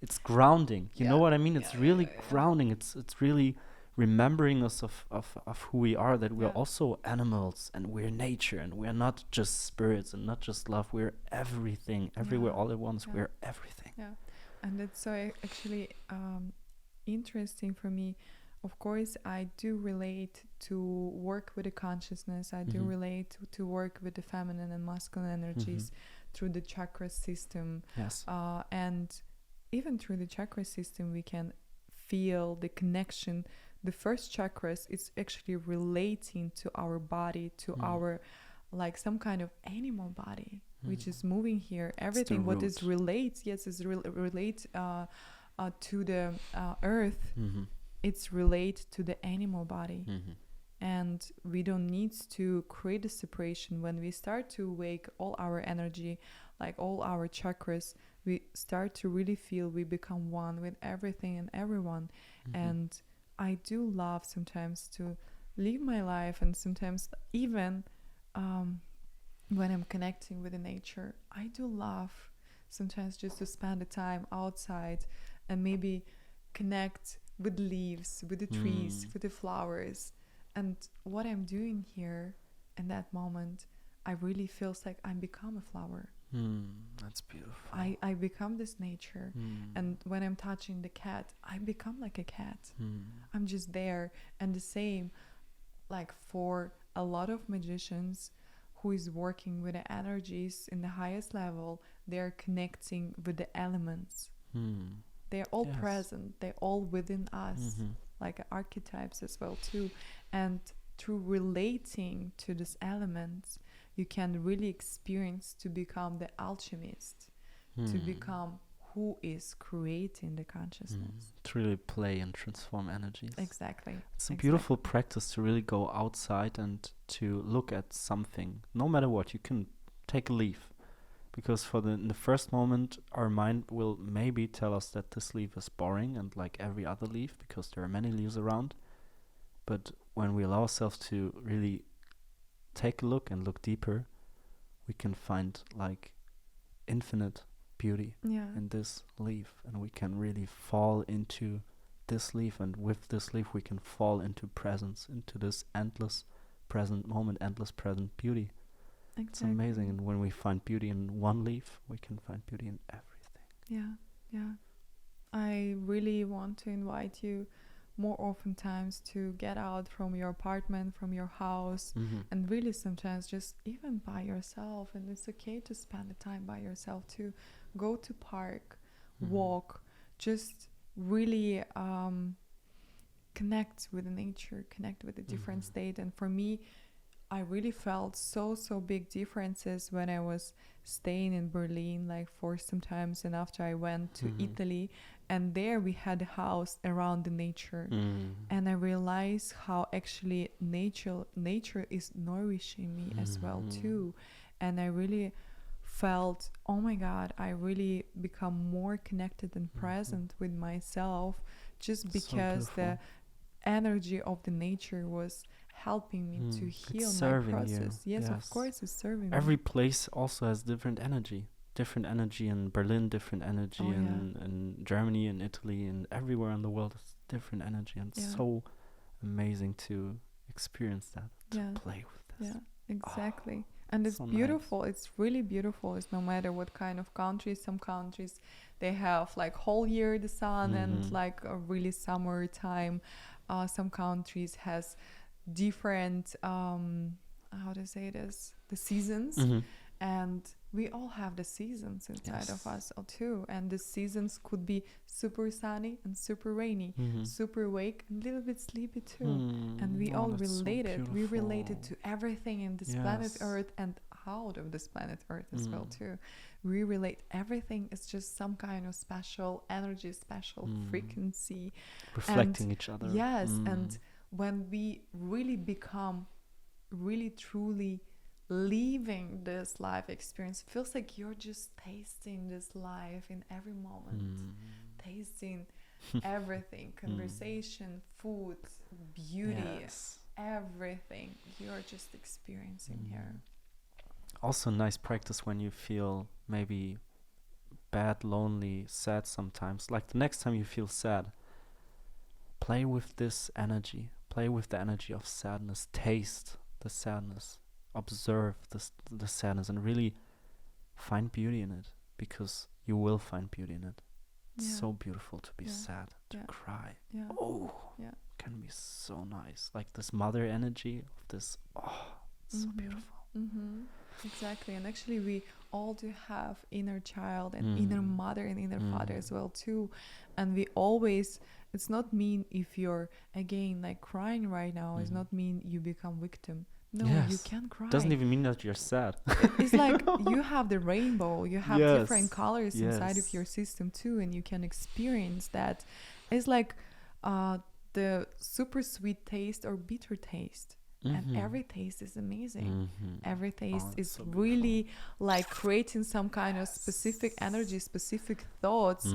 It's grounding. You know what I mean? It's really grounding. It's really remembering us of who we are, that we're also animals and we're nature, and we're not just spirits and not just love. We're everything, everywhere, all at once. We're everything. Yeah. And it's so actually interesting for me. Of course, I do relate to work with the consciousness. I do relate to work with the feminine and masculine energies through the chakra system. Yes. And even through the chakra system, we can feel the connection. The first chakras is actually relating to our body, to our, like some kind of animal body, which is moving here. Everything what is relates, is relate to the earth. It's relate to the animal body. And we don't need to create a separation. When we start to wake all our energy, like all our chakras, we start to really feel we become one with everything and everyone. And I do love sometimes to live my life, and sometimes even when I'm connecting with the nature, I do love sometimes just to spend the time outside and maybe connect with leaves, with the trees, with the flowers. And what I'm doing here in that moment, I really feels like I become a flower. That's beautiful. I become this nature. And when I'm touching the cat, I become like a cat. I'm just there. And the same, like for a lot of magicians who is working with the energies in the highest level, they're connecting with the elements. They're all Yes. present. They're all within us, like archetypes as well too. And through relating to these elements, you can really experience to become the alchemist, to become who is creating the consciousness. To really play and transform energies. Exactly. It's a beautiful practice to really go outside and to look at something, no matter what. You can take a leaf, because in the first moment, our mind will maybe tell us that this leaf is boring and like every other leaf, because there are many leaves around. But when we allow ourselves to really take a look and look deeper, we can find like infinite beauty in this leaf, and we can really fall into this leaf, and with this leaf we can fall into presence, into this endless present moment, endless present beauty. Exactly. It's amazing. And when we find beauty in one leaf, we can find beauty in everything. Yeah. I really want to invite you more oftentimes to get out from your apartment, from your house, and really sometimes just even by yourself. And it's okay to spend the time by yourself too. Go to park, walk, just really connect with nature, connect with a different state. And for me, I really felt so big differences when I was staying in Berlin, like for some times, and after I went to Italy, and there we had a house around the nature, and I realized how actually nature is nourishing me as well too. And I really felt, oh my God, I really become more connected and present with myself, just because the energy of the nature was helping me to heal my process. Yes, of course, it's serving me. Every place also has different energy in Berlin, different energy in Germany and Italy, and everywhere in the world is different energy, and it's so amazing to experience that, to play with this. Exactly. And it's so beautiful. Nice. It's really beautiful. It's no matter what kind of country. Some countries, they have like whole year the sun and like a really summer time. Some countries has different how to say this, the seasons, and we all have the seasons inside of us too, and the seasons could be super sunny and super rainy, super awake and a little bit sleepy too, and we all related. We related to everything in this planet Earth and out of this planet Earth as well too. We relate. Everything is just some kind of special energy, special frequency, reflecting each other. Yes. And when we really become really truly living this life experience, it feels like you're just tasting this life in every moment, tasting everything, conversation, food, beauty, everything you're just experiencing here. Also nice practice when you feel maybe bad, lonely, sad sometimes. Like the next time you feel sad, play with this energy. Play with the energy of sadness. Taste the sadness. Observe the sadness and really find beauty in it, because you will find beauty in it. It's so beautiful to be sad, to cry. Can be so nice. Like this mother energy of this. It's so beautiful. Exactly. And actually we all do have inner child and inner mother and inner father as well too. And we always, it's not mean if you're again like crying right now, it's not mean you become victim. No, you can cry. Doesn't even mean that you're sad. It's like you have the rainbow, you have different colors inside of your system too, and you can experience that. It's like the super sweet taste or bitter taste. And every taste is amazing. Every taste is so really like creating some kind of specific energy, specific thoughts,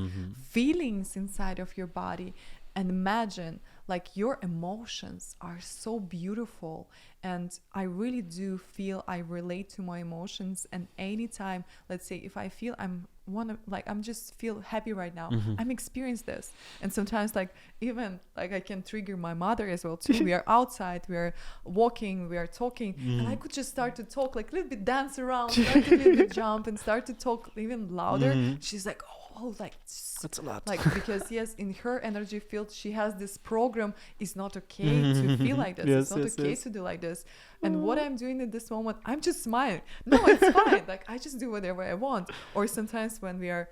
feelings inside of your body. And imagine like your emotions are so beautiful, and I really do feel I relate to my emotions. And anytime, let's say if I feel I'm just feel happy right now, I'm experiencing this. And sometimes like even like I can trigger my mother as well too. We are outside, we are walking, we are talking, and I could just start to talk, like a little bit dance around, start to a little bit jump and start to talk even louder. She's like, oh, like that's a lot. Like, because yes, in her energy field she has this program, it's not okay to feel like this, it's not okay to do like this. And what I'm doing at this moment, I'm just smiling. No, it's fine. Like I just do whatever I want. Or sometimes when we are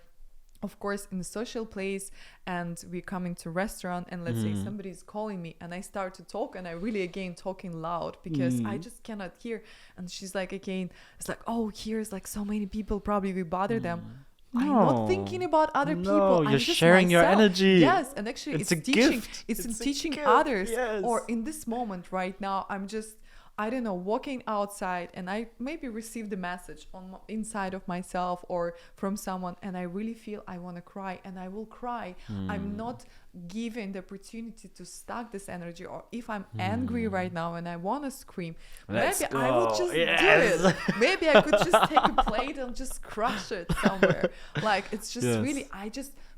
of course, in the social place, and we're coming to restaurant, and let's say somebody's calling me, and I start to talk, and I really again talking loud because I just cannot hear. And she's like, again, it's like, oh, here's like so many people, probably we bother them. I'm not thinking about other people. You're I'm just sharing your myself. energy. Yes, and actually, It's a teaching. gift. It's in It's a teaching gift, others. yes. Or in this moment right now, I'm just, I don't know, walking outside, and I maybe received a message on inside of myself or from someone, and I really feel I want to cry, and I will cry. I'm not given the opportunity to stack this energy, or if I'm angry right now and I want to scream, Let's maybe I would go. just Yes. do it. Maybe I could just take a plate and just crush it somewhere. Like, it's just Yes. really,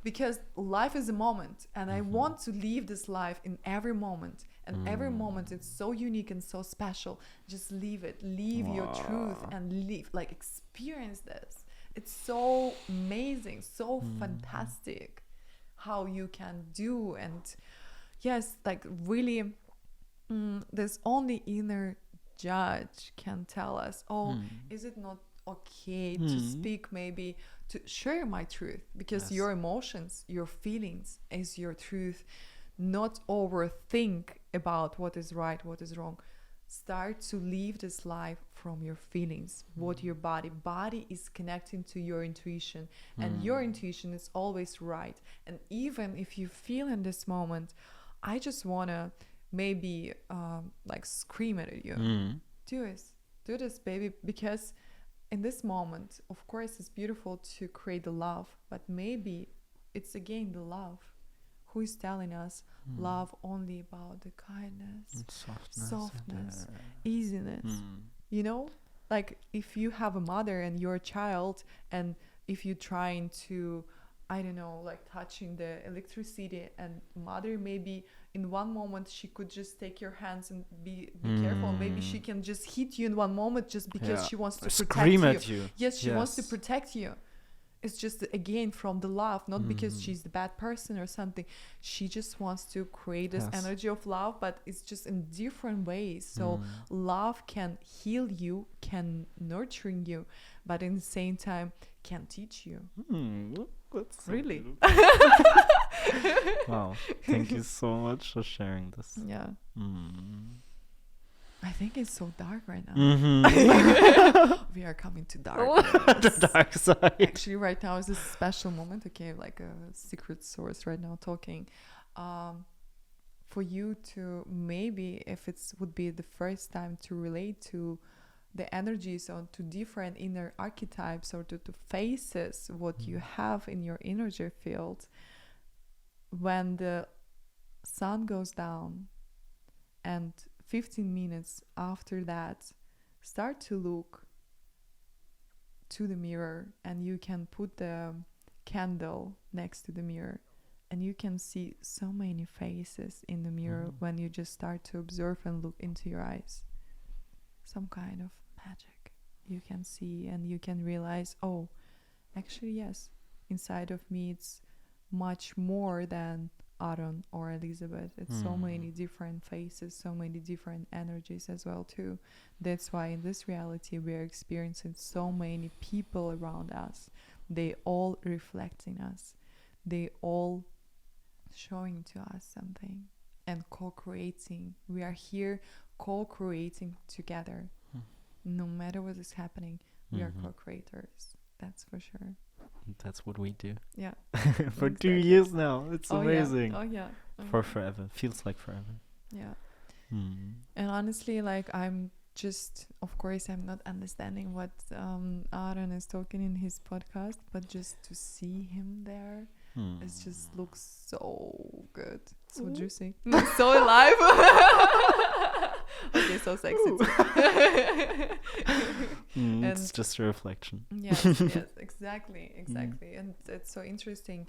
because life is a moment, and I want to live this life in every moment. And every moment, it's so unique and so special. Just live it. Live your truth and live, like, experience this. It's so amazing, so fantastic how you can do. And yes, like, really, there's only inner judge can tell us, oh, is it not okay to speak, maybe to share my truth, because your emotions, your feelings is your truth. Not overthink about what is right, what is wrong. Start to live this life from your feelings, what your body is connecting to your intuition, and your intuition is always right. And even if you feel in this moment, I just want to maybe like scream at you, do this, baby, because in this moment, of course, it's beautiful to create the love, but maybe it's again the love who is telling us love only about the kindness, softness, easiness. You know, like, if you have a mother and you're a child, and if you're trying to, I don't know, like touching the electricity, and mother maybe in one moment she could just take your hands and be careful. Maybe she can just hit you in one moment just because she wants to scream protect at you. Yes, she wants to protect you. It's just, again, from the love, not because she's the bad person or something. She just wants to create this energy of love, but it's just in different ways. So love can heal you, can nurture you, but in the same time can teach you. That's so Really? Wow. Thank you so much for sharing this. Yeah. I think it's so dark right now. We are coming to dark. The dark side. Actually, right now is a special moment. Okay, like a secret source right now talking. For you to, maybe if it would be the first time to relate to the energies or to different inner archetypes or to faces what you have in your energy field, when the sun goes down and 15 minutes after that, start to look to the mirror, and you can put the candle next to the mirror, and you can see so many faces in the mirror when you just start to observe and look into your eyes. Some kind of magic you can see, and you can realize, oh, actually, yes, inside of me it's much more than Aaron or Elizabeth. It's so many different faces, so many different energies as well too. That's why in this reality we are experiencing so many people around us. They all reflecting us. They all showing to us something and co-creating. We are here co-creating together. No matter what is happening, we are co-creators. That's for sure. That's what we do. Yeah. For 2 years now. It's amazing. Yeah. Oh yeah. For forever. Feels like forever. Yeah. And honestly, like, I'm just, of course, I'm not understanding what Aaron is talking in his podcast, but just to see him there, it just looks so good, so juicy, so alive. Okay, so sexy too. It's just a reflection. Yes, exactly. And it's so interesting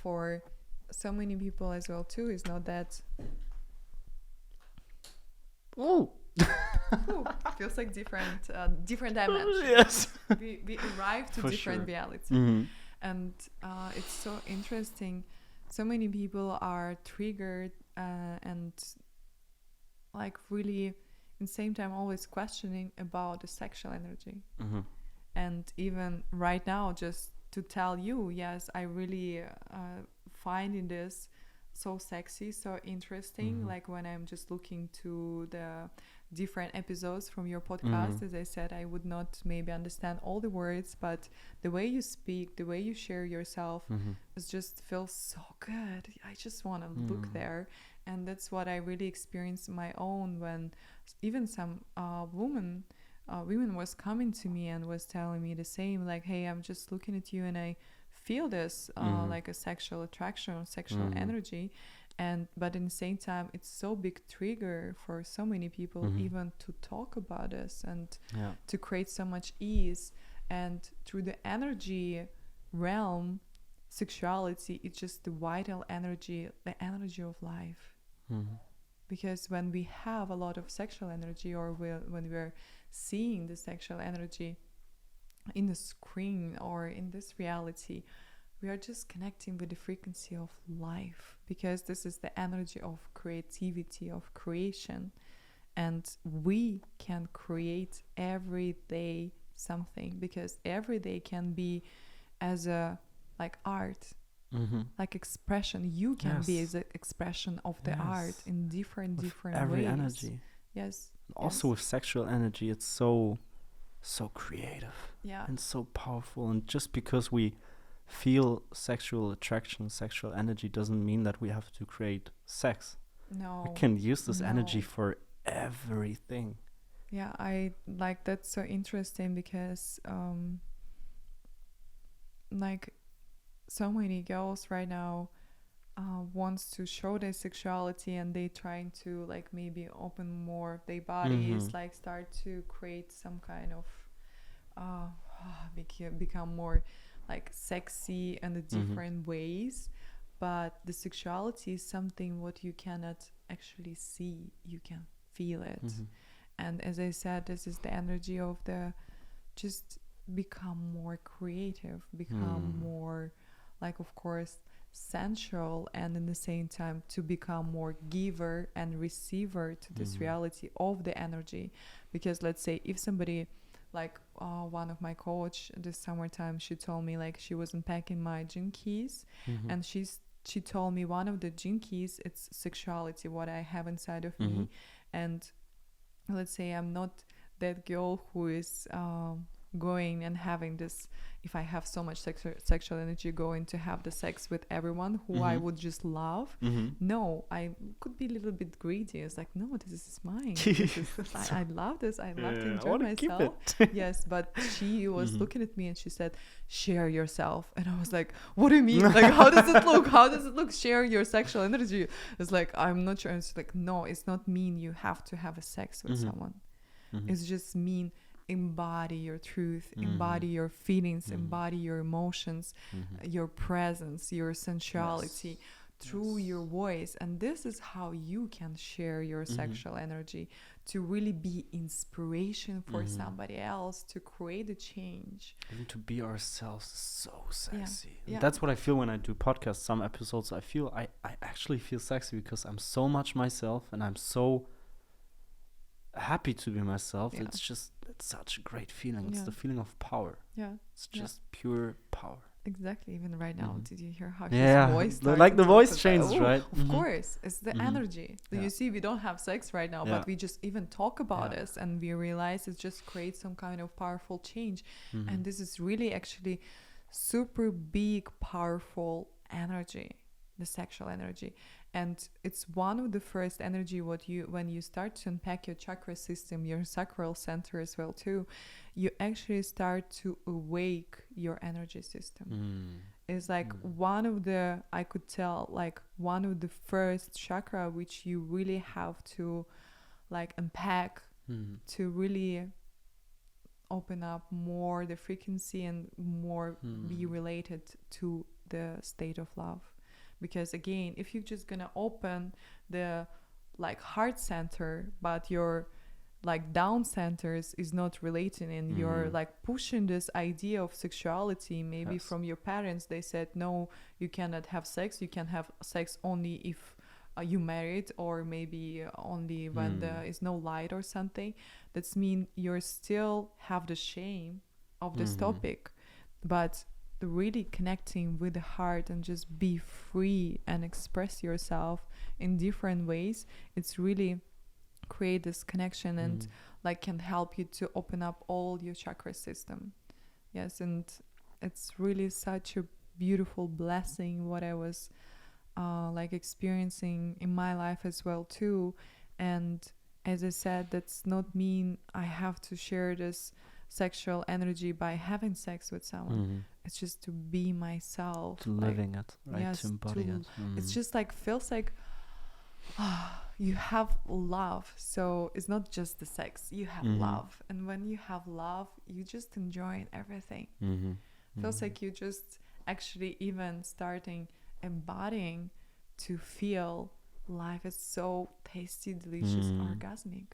for so many people as well too. It's not that feels like different dimensions. Yes. We arrive to For different sure. reality. And it's so interesting. So many people are triggered and like really in the same time always questioning about the sexual energy. And even right now, just to tell you, yes, I really finding this so sexy, so interesting. Like when I'm just looking to the different episodes from your podcast, as I said, I would not maybe understand all the words, but the way you speak, the way you share yourself, it just feels so good. I just want to look there. And that's what I really experienced my own, when even some women was coming to me and was telling me the same, like, hey, I'm just looking at you and I feel this like a sexual attraction or sexual energy. And but in the same time, it's so big trigger for so many people even to talk about this and to create so much ease. And through the energy realm, sexuality, it's just the vital energy, the energy of life. Because when we have a lot of sexual energy, or when we're seeing the sexual energy in the screen or in this reality, we are just connecting with the frequency of life, because this is the energy of creativity, of creation. And we can create every day something, because every day can be as a like art, like expression. You can be as an expression of the art in different every ways. Energy. Yes. Also with sexual energy, it's so creative. Yeah. And so powerful. And just because we feel sexual attraction, sexual energy, doesn't mean that we have to create sex. No. We can use this energy for everything. Yeah, I like that's so interesting, because like so many girls right now wants to show their sexuality, and they trying to like maybe open more their bodies, like start to create some kind of become more like sexy in the different ways. But the sexuality is something what you cannot actually see, you can feel it. And as I said, this is the energy of the just become more creative, become more like, of course, sensual, and in the same time to become more giver and receiver to this reality of the energy. Because let's say if somebody like one of my coach this summertime, she told me like she was unpacking my gene keys, and she told me one of the gene keys, it's sexuality, what I have inside of me. And let's say I'm not that girl who is going and having this, if I have so much sexual energy, going to have the sex with everyone who I would just love. No, I could be a little bit greedy. It's like, no, this is mine. I love this. I love to enjoy myself. Yes, but she was looking at me and she said, share yourself. And I was like, what do you mean? Like, how does it look? How does it look? Share your sexual energy. It's like, I'm not sure. And she's like, no, it's not mean you have to have a sex with someone. It's just mean embody your truth, embody your feelings, embody your emotions, your presence, your sensuality through your voice. And this is how you can share your sexual energy to really be inspiration for somebody else, to create a change. And to be ourselves is so sexy. Yeah. That's what I feel when I do podcasts. Some episodes I feel I actually feel sexy because I'm so much myself and I'm so happy to be myself. It's such a great feeling. It's the feeling of power. It's just pure power. Exactly. Even right now, did you hear how his voice started? Like the voice changed, right? Of course, it's the energy. You see, we don't have sex right now, but we just even talk about this, and we realize it just creates some kind of powerful change. And this is really actually super big, powerful energy, the sexual energy. And it's one of the first energy when you start to unpack your chakra system, your sacral center as well too, you actually start to awake your energy system. It's like one of the, I could tell, like one of the first chakra which you really have to like unpack to really open up more the frequency and more be related to the state of love. Because again, if you're just gonna open the like heart center, but your like down centers is not relating, and you're like pushing this idea of sexuality, maybe from your parents, they said, no, you cannot have sex. You can have sex only if you married, or maybe only when there is no light or something. That's mean you still have the shame of this topic. But really connecting with the heart and just be free and express yourself in different ways, it's really create this connection and like can help you to open up all your chakra system. Yes, and it's really such a beautiful blessing what I was like experiencing in my life as well too. And as I said, that's not mean I have to share this sexual energy by having sex with someone. It's just to be myself, to living it, right? Yes, to embody it. It's just like feels like you have love. So it's not just the sex, you have love, and when you have love, you just enjoying everything. Feels like you just actually even starting embodying to feel life is so tasty, delicious, orgasmic.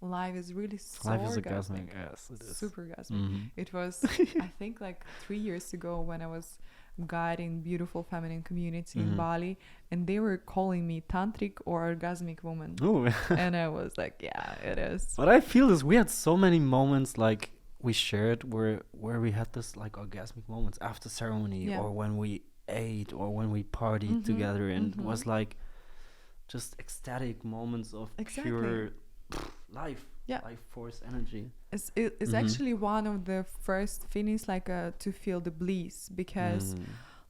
Life is really so life is orgasmic. Yes, it is. Super orgasmic. It was, I think, like 3 years ago when I was guiding beautiful feminine community in Bali, and they were calling me tantric or orgasmic woman. Ooh. And I was like, yeah, it is. But I feel this, we had so many moments like we shared where we had this like orgasmic moments after ceremony, or when we ate, or when we partied together, and it was like just ecstatic moments of pure life, life force energy. It's actually one of the first feelings like to feel the bliss, because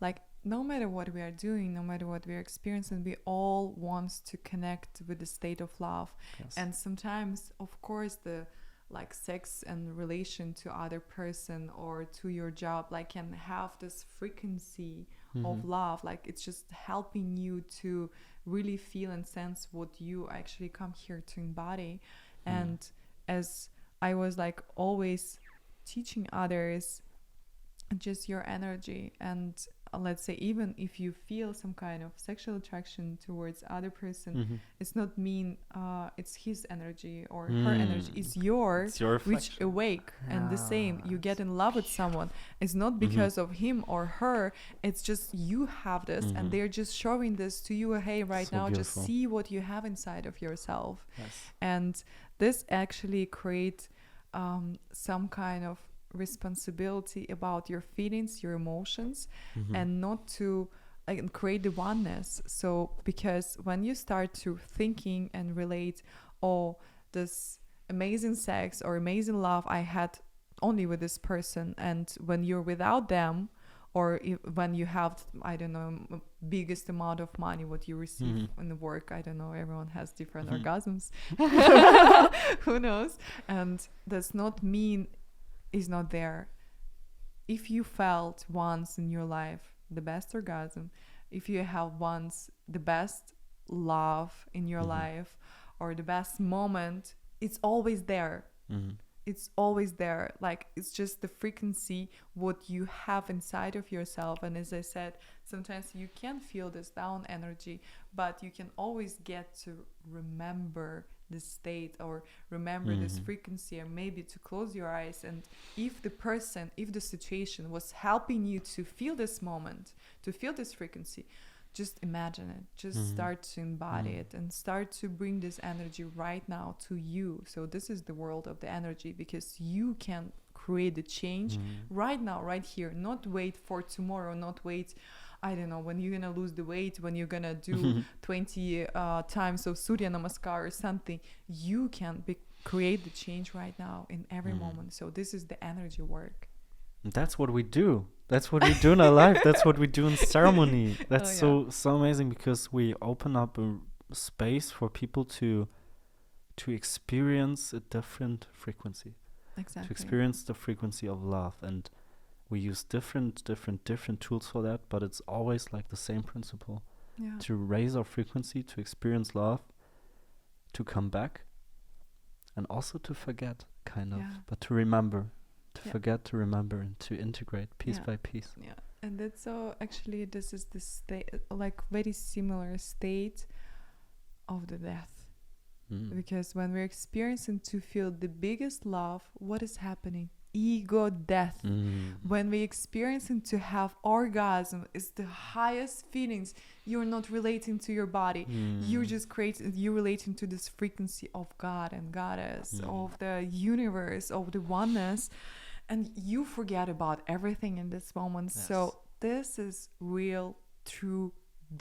like no matter what we are doing, no matter what we are experiencing, we all want to connect with the state of love. And sometimes, of course, the like sex and relation to other person or to your job like can have this frequency of love, like it's just helping you to really feel and sense what you actually come here to embody. And as I was like always teaching others, just your energy, and let's say even if you feel some kind of sexual attraction towards other person, it's not mean it's his energy or her energy, it's your which awake. And the same, you get in love with someone, it's not because of him or her, it's just you have this, and they're just showing this to you, hey, right so now beautiful. just see what you have inside of yourself. And this actually creates some kind of responsibility about your feelings, your emotions, and not to like create the oneness. So because when you start to thinking and relate, oh, this amazing sex or amazing love I had only with this person, and when you're without them, or when you have, I don't know, biggest amount of money what you receive in the work, I don't know, everyone has different orgasms. Who knows? And does not mean is not there. If you felt once in your life the best orgasm, if you have once the best love in your life or the best moment, it's always there. It's always there. Like it's just the frequency what you have inside of yourself. And as I said, sometimes you can feel this down energy, but you can always get to remember this state or remember this frequency, and maybe to close your eyes, and if the situation was helping you to feel this moment, to feel this frequency, just imagine it, just start to embody it and start to bring this energy right now to you. So this is the world of the energy, because you can create the change right now, right here, not wait for tomorrow, not wait, I don't know, when you're gonna lose the weight, when you're gonna do 20 times of Surya Namaskar or something. You can create the change right now in every moment. So this is the energy work. That's what we do. That's what we do in our life. That's what we do in ceremony. That's so amazing, because we open up a space for people to experience a different frequency. Exactly. To experience the frequency of love, and we use different tools for that, but it's always like the same principle. To raise our frequency, to experience love, to come back, and also to forget, kind of, but to remember. To forget, to remember, and to integrate piece by piece. And that's so actually this is the state, like very similar state of the death. Because when we're experiencing to feel the biggest love, what is happening? Ego death. When we experiencing to have orgasm, is the highest feelings. You're not relating to your body. You're just you're relating to this frequency of God and Goddess, of the universe, of the oneness. and you forget about everything in this moment. Yes. So this is real, true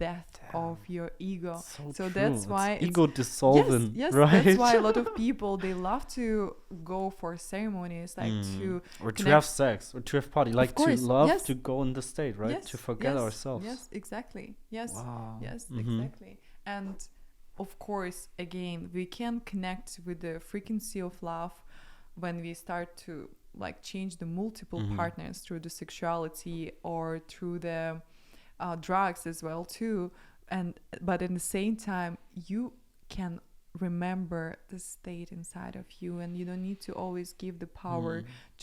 death of your ego. So true. that's why it's ego dissolving, yes, right? that's why a lot of people, they love to go for ceremonies, like to or to connect- have sex or to have party, like to course, love yes. to go in the state, right? Yes, To forget yes, ourselves. Yes, exactly. Yes. Wow. Yes, Mhm. exactly. And of course, again, we can connect with the frequency of love when we start to like change the multiple Mhm. partners through the sexuality or through the drugs as well too. And but in the same time, you can remember the state inside of you, and you don't need to always give the power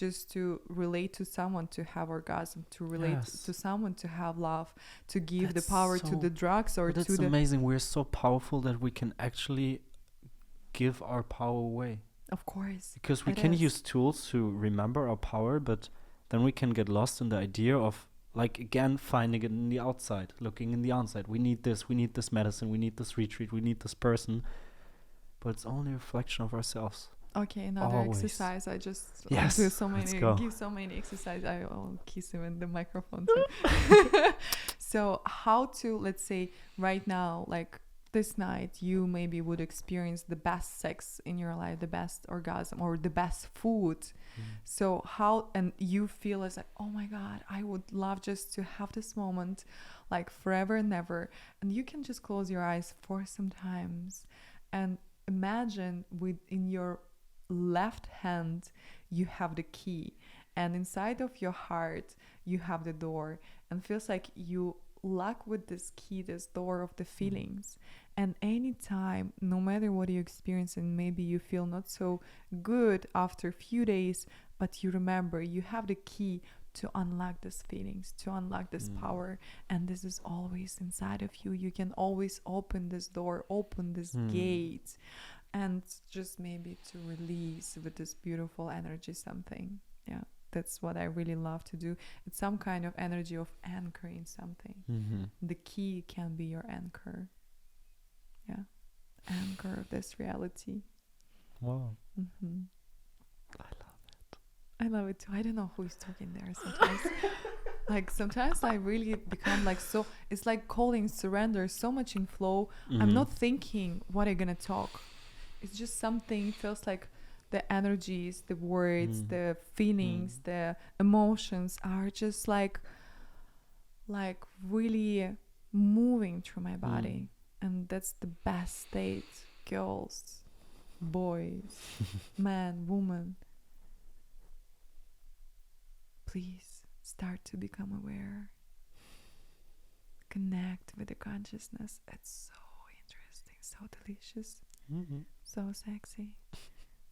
just to relate to someone to have orgasm, to relate Yes. to someone to have love, to give That's the power to so- the drugs or But to it's the amazing. We're so powerful that we can actually give our power away. of course, Because we it can is. use tools to remember our power, but then we can get lost in the idea of, like, again, finding it in the outside, looking in the outside. We need this medicine, we need this retreat, we need this person. But it's only a reflection of ourselves. Okay, another Always. exercise. I just Yes, do so let's many, go. give so many exercises. I'll kiss him in the microphone too. So how to, let's say right now, like this night, you maybe would experience the best sex in your life, the best orgasm or the best food. So how, and you feel as like, oh my God, I would love just to have this moment like forever and ever. And you can just close your eyes for some times and imagine in your left hand you have the key, and inside of your heart you have the door, and feels like you lock with this key this door of the feelings. And anytime, no matter what you experience, and maybe you feel not so good after a few days, but you remember you have the key to unlock these feelings, to unlock this power, and this is always inside of you. You can always open this door, open this gate, and just maybe to release with this beautiful energy something. Yeah, that's what I really love to do. It's some kind of energy of anchoring something. The key can be your anchor. Yeah, anchor of this reality. Wow. Mm-hmm. I love it. I love it too. I don't know who is talking there sometimes. Like sometimes I really become like, so it's like calling surrender, so much in flow. I'm not thinking what I'm gonna talk. It's just something, feels like the energies, the words, the feelings, the emotions are just like really moving through my body. And that's the best state, girls, boys, man, woman. Please start to become aware. Connect with the consciousness. It's so interesting, so delicious, so sexy,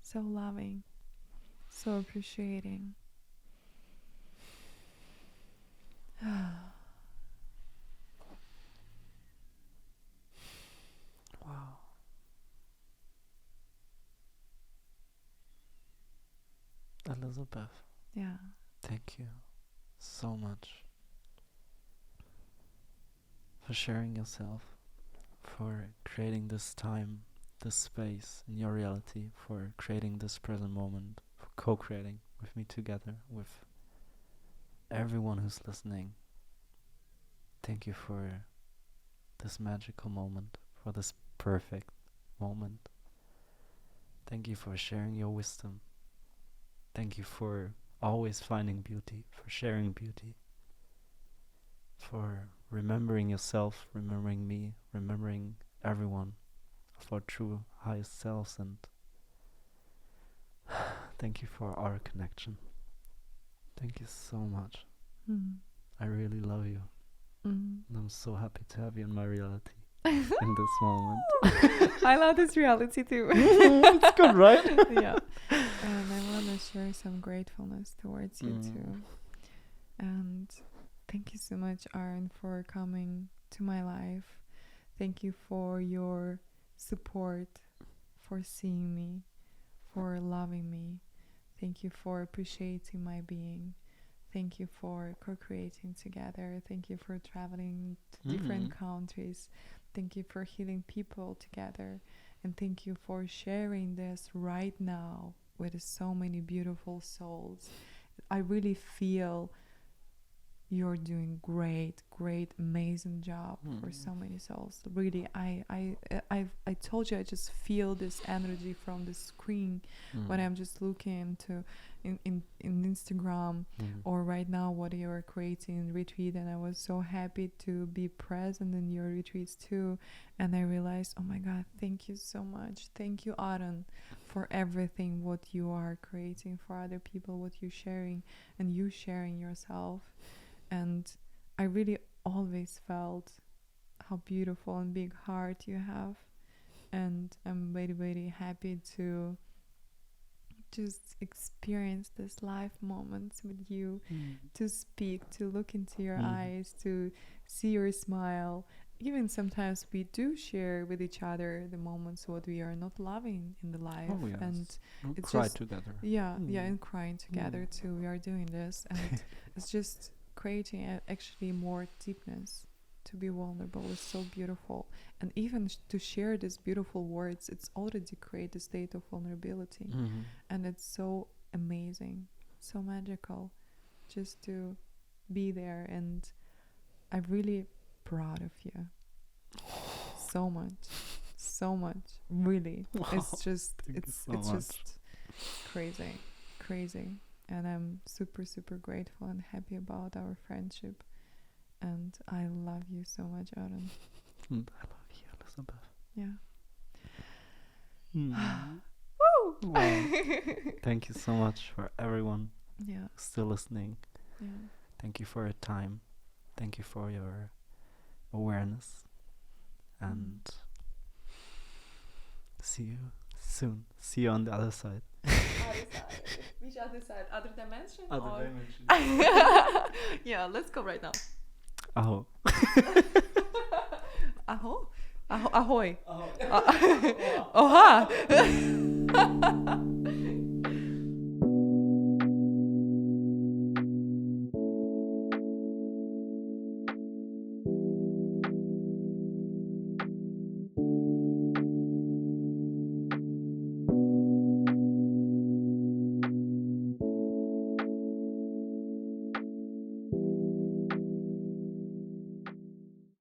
so loving, so appreciating. Wow. Elizabeth, Yeah. thank you so much for sharing yourself, for creating this time, this space in your reality, for creating this present moment, for co-creating with me together, with everyone who's listening. Thank you for this magical moment, for this perfect moment. Thank you for sharing your wisdom. Thank you for always finding beauty, for sharing beauty, for remembering yourself, remembering me, remembering everyone of our true highest selves, and thank you for our connection. Thank you so much. I really love you. And I'm so happy to have you in my reality in this moment. I love this reality too. It's good, right? Yeah. And I want to share some gratefulness towards you too. And thank you so much, Aaron, for coming to my life. Thank you for your support, for seeing me, for loving me. Thank you for appreciating my being. Thank you for co-creating together. Thank you for traveling to different countries. Thank you for healing people together. And thank you for sharing this right now with so many beautiful souls. I really feel you're doing great, amazing job for so many souls. Really, I told you, I just feel this energy from the screen when I'm just looking into in Instagram or right now what you are creating in retreat, and I was so happy to be present in your retreats too. And I realized, oh my God, thank you so much. Thank you, Aron, for everything what you are creating for other people, what you're sharing, and you sharing yourself. And I really always felt how beautiful and big heart you have, and I'm very, very happy to just experience this life moments with you, to speak, to look into your eyes, to see your smile. Even sometimes we do share with each other the moments what we are not loving in the life, and it's cry just together. And crying together too. We are doing this, and it's just creating actually more deepness. To be vulnerable is so beautiful, and even to share these beautiful words, it's already create a state of vulnerability, and it's so amazing, so magical, just to be there. And I'm really proud of you, so much, really. It's just it's just crazy. And I'm super, super grateful and happy about our friendship. And I love you so much, Aron. And I love you, Elizabeth. Yeah. Woo! Wow. Thank you so much for everyone still listening. Yeah. Thank you for your time. Thank you for your awareness. And see you soon. See you on the other side. Which other side? Other dimension? Other dimension. Yeah, let's go right now. Aho. Aho? Ahoy. Oha.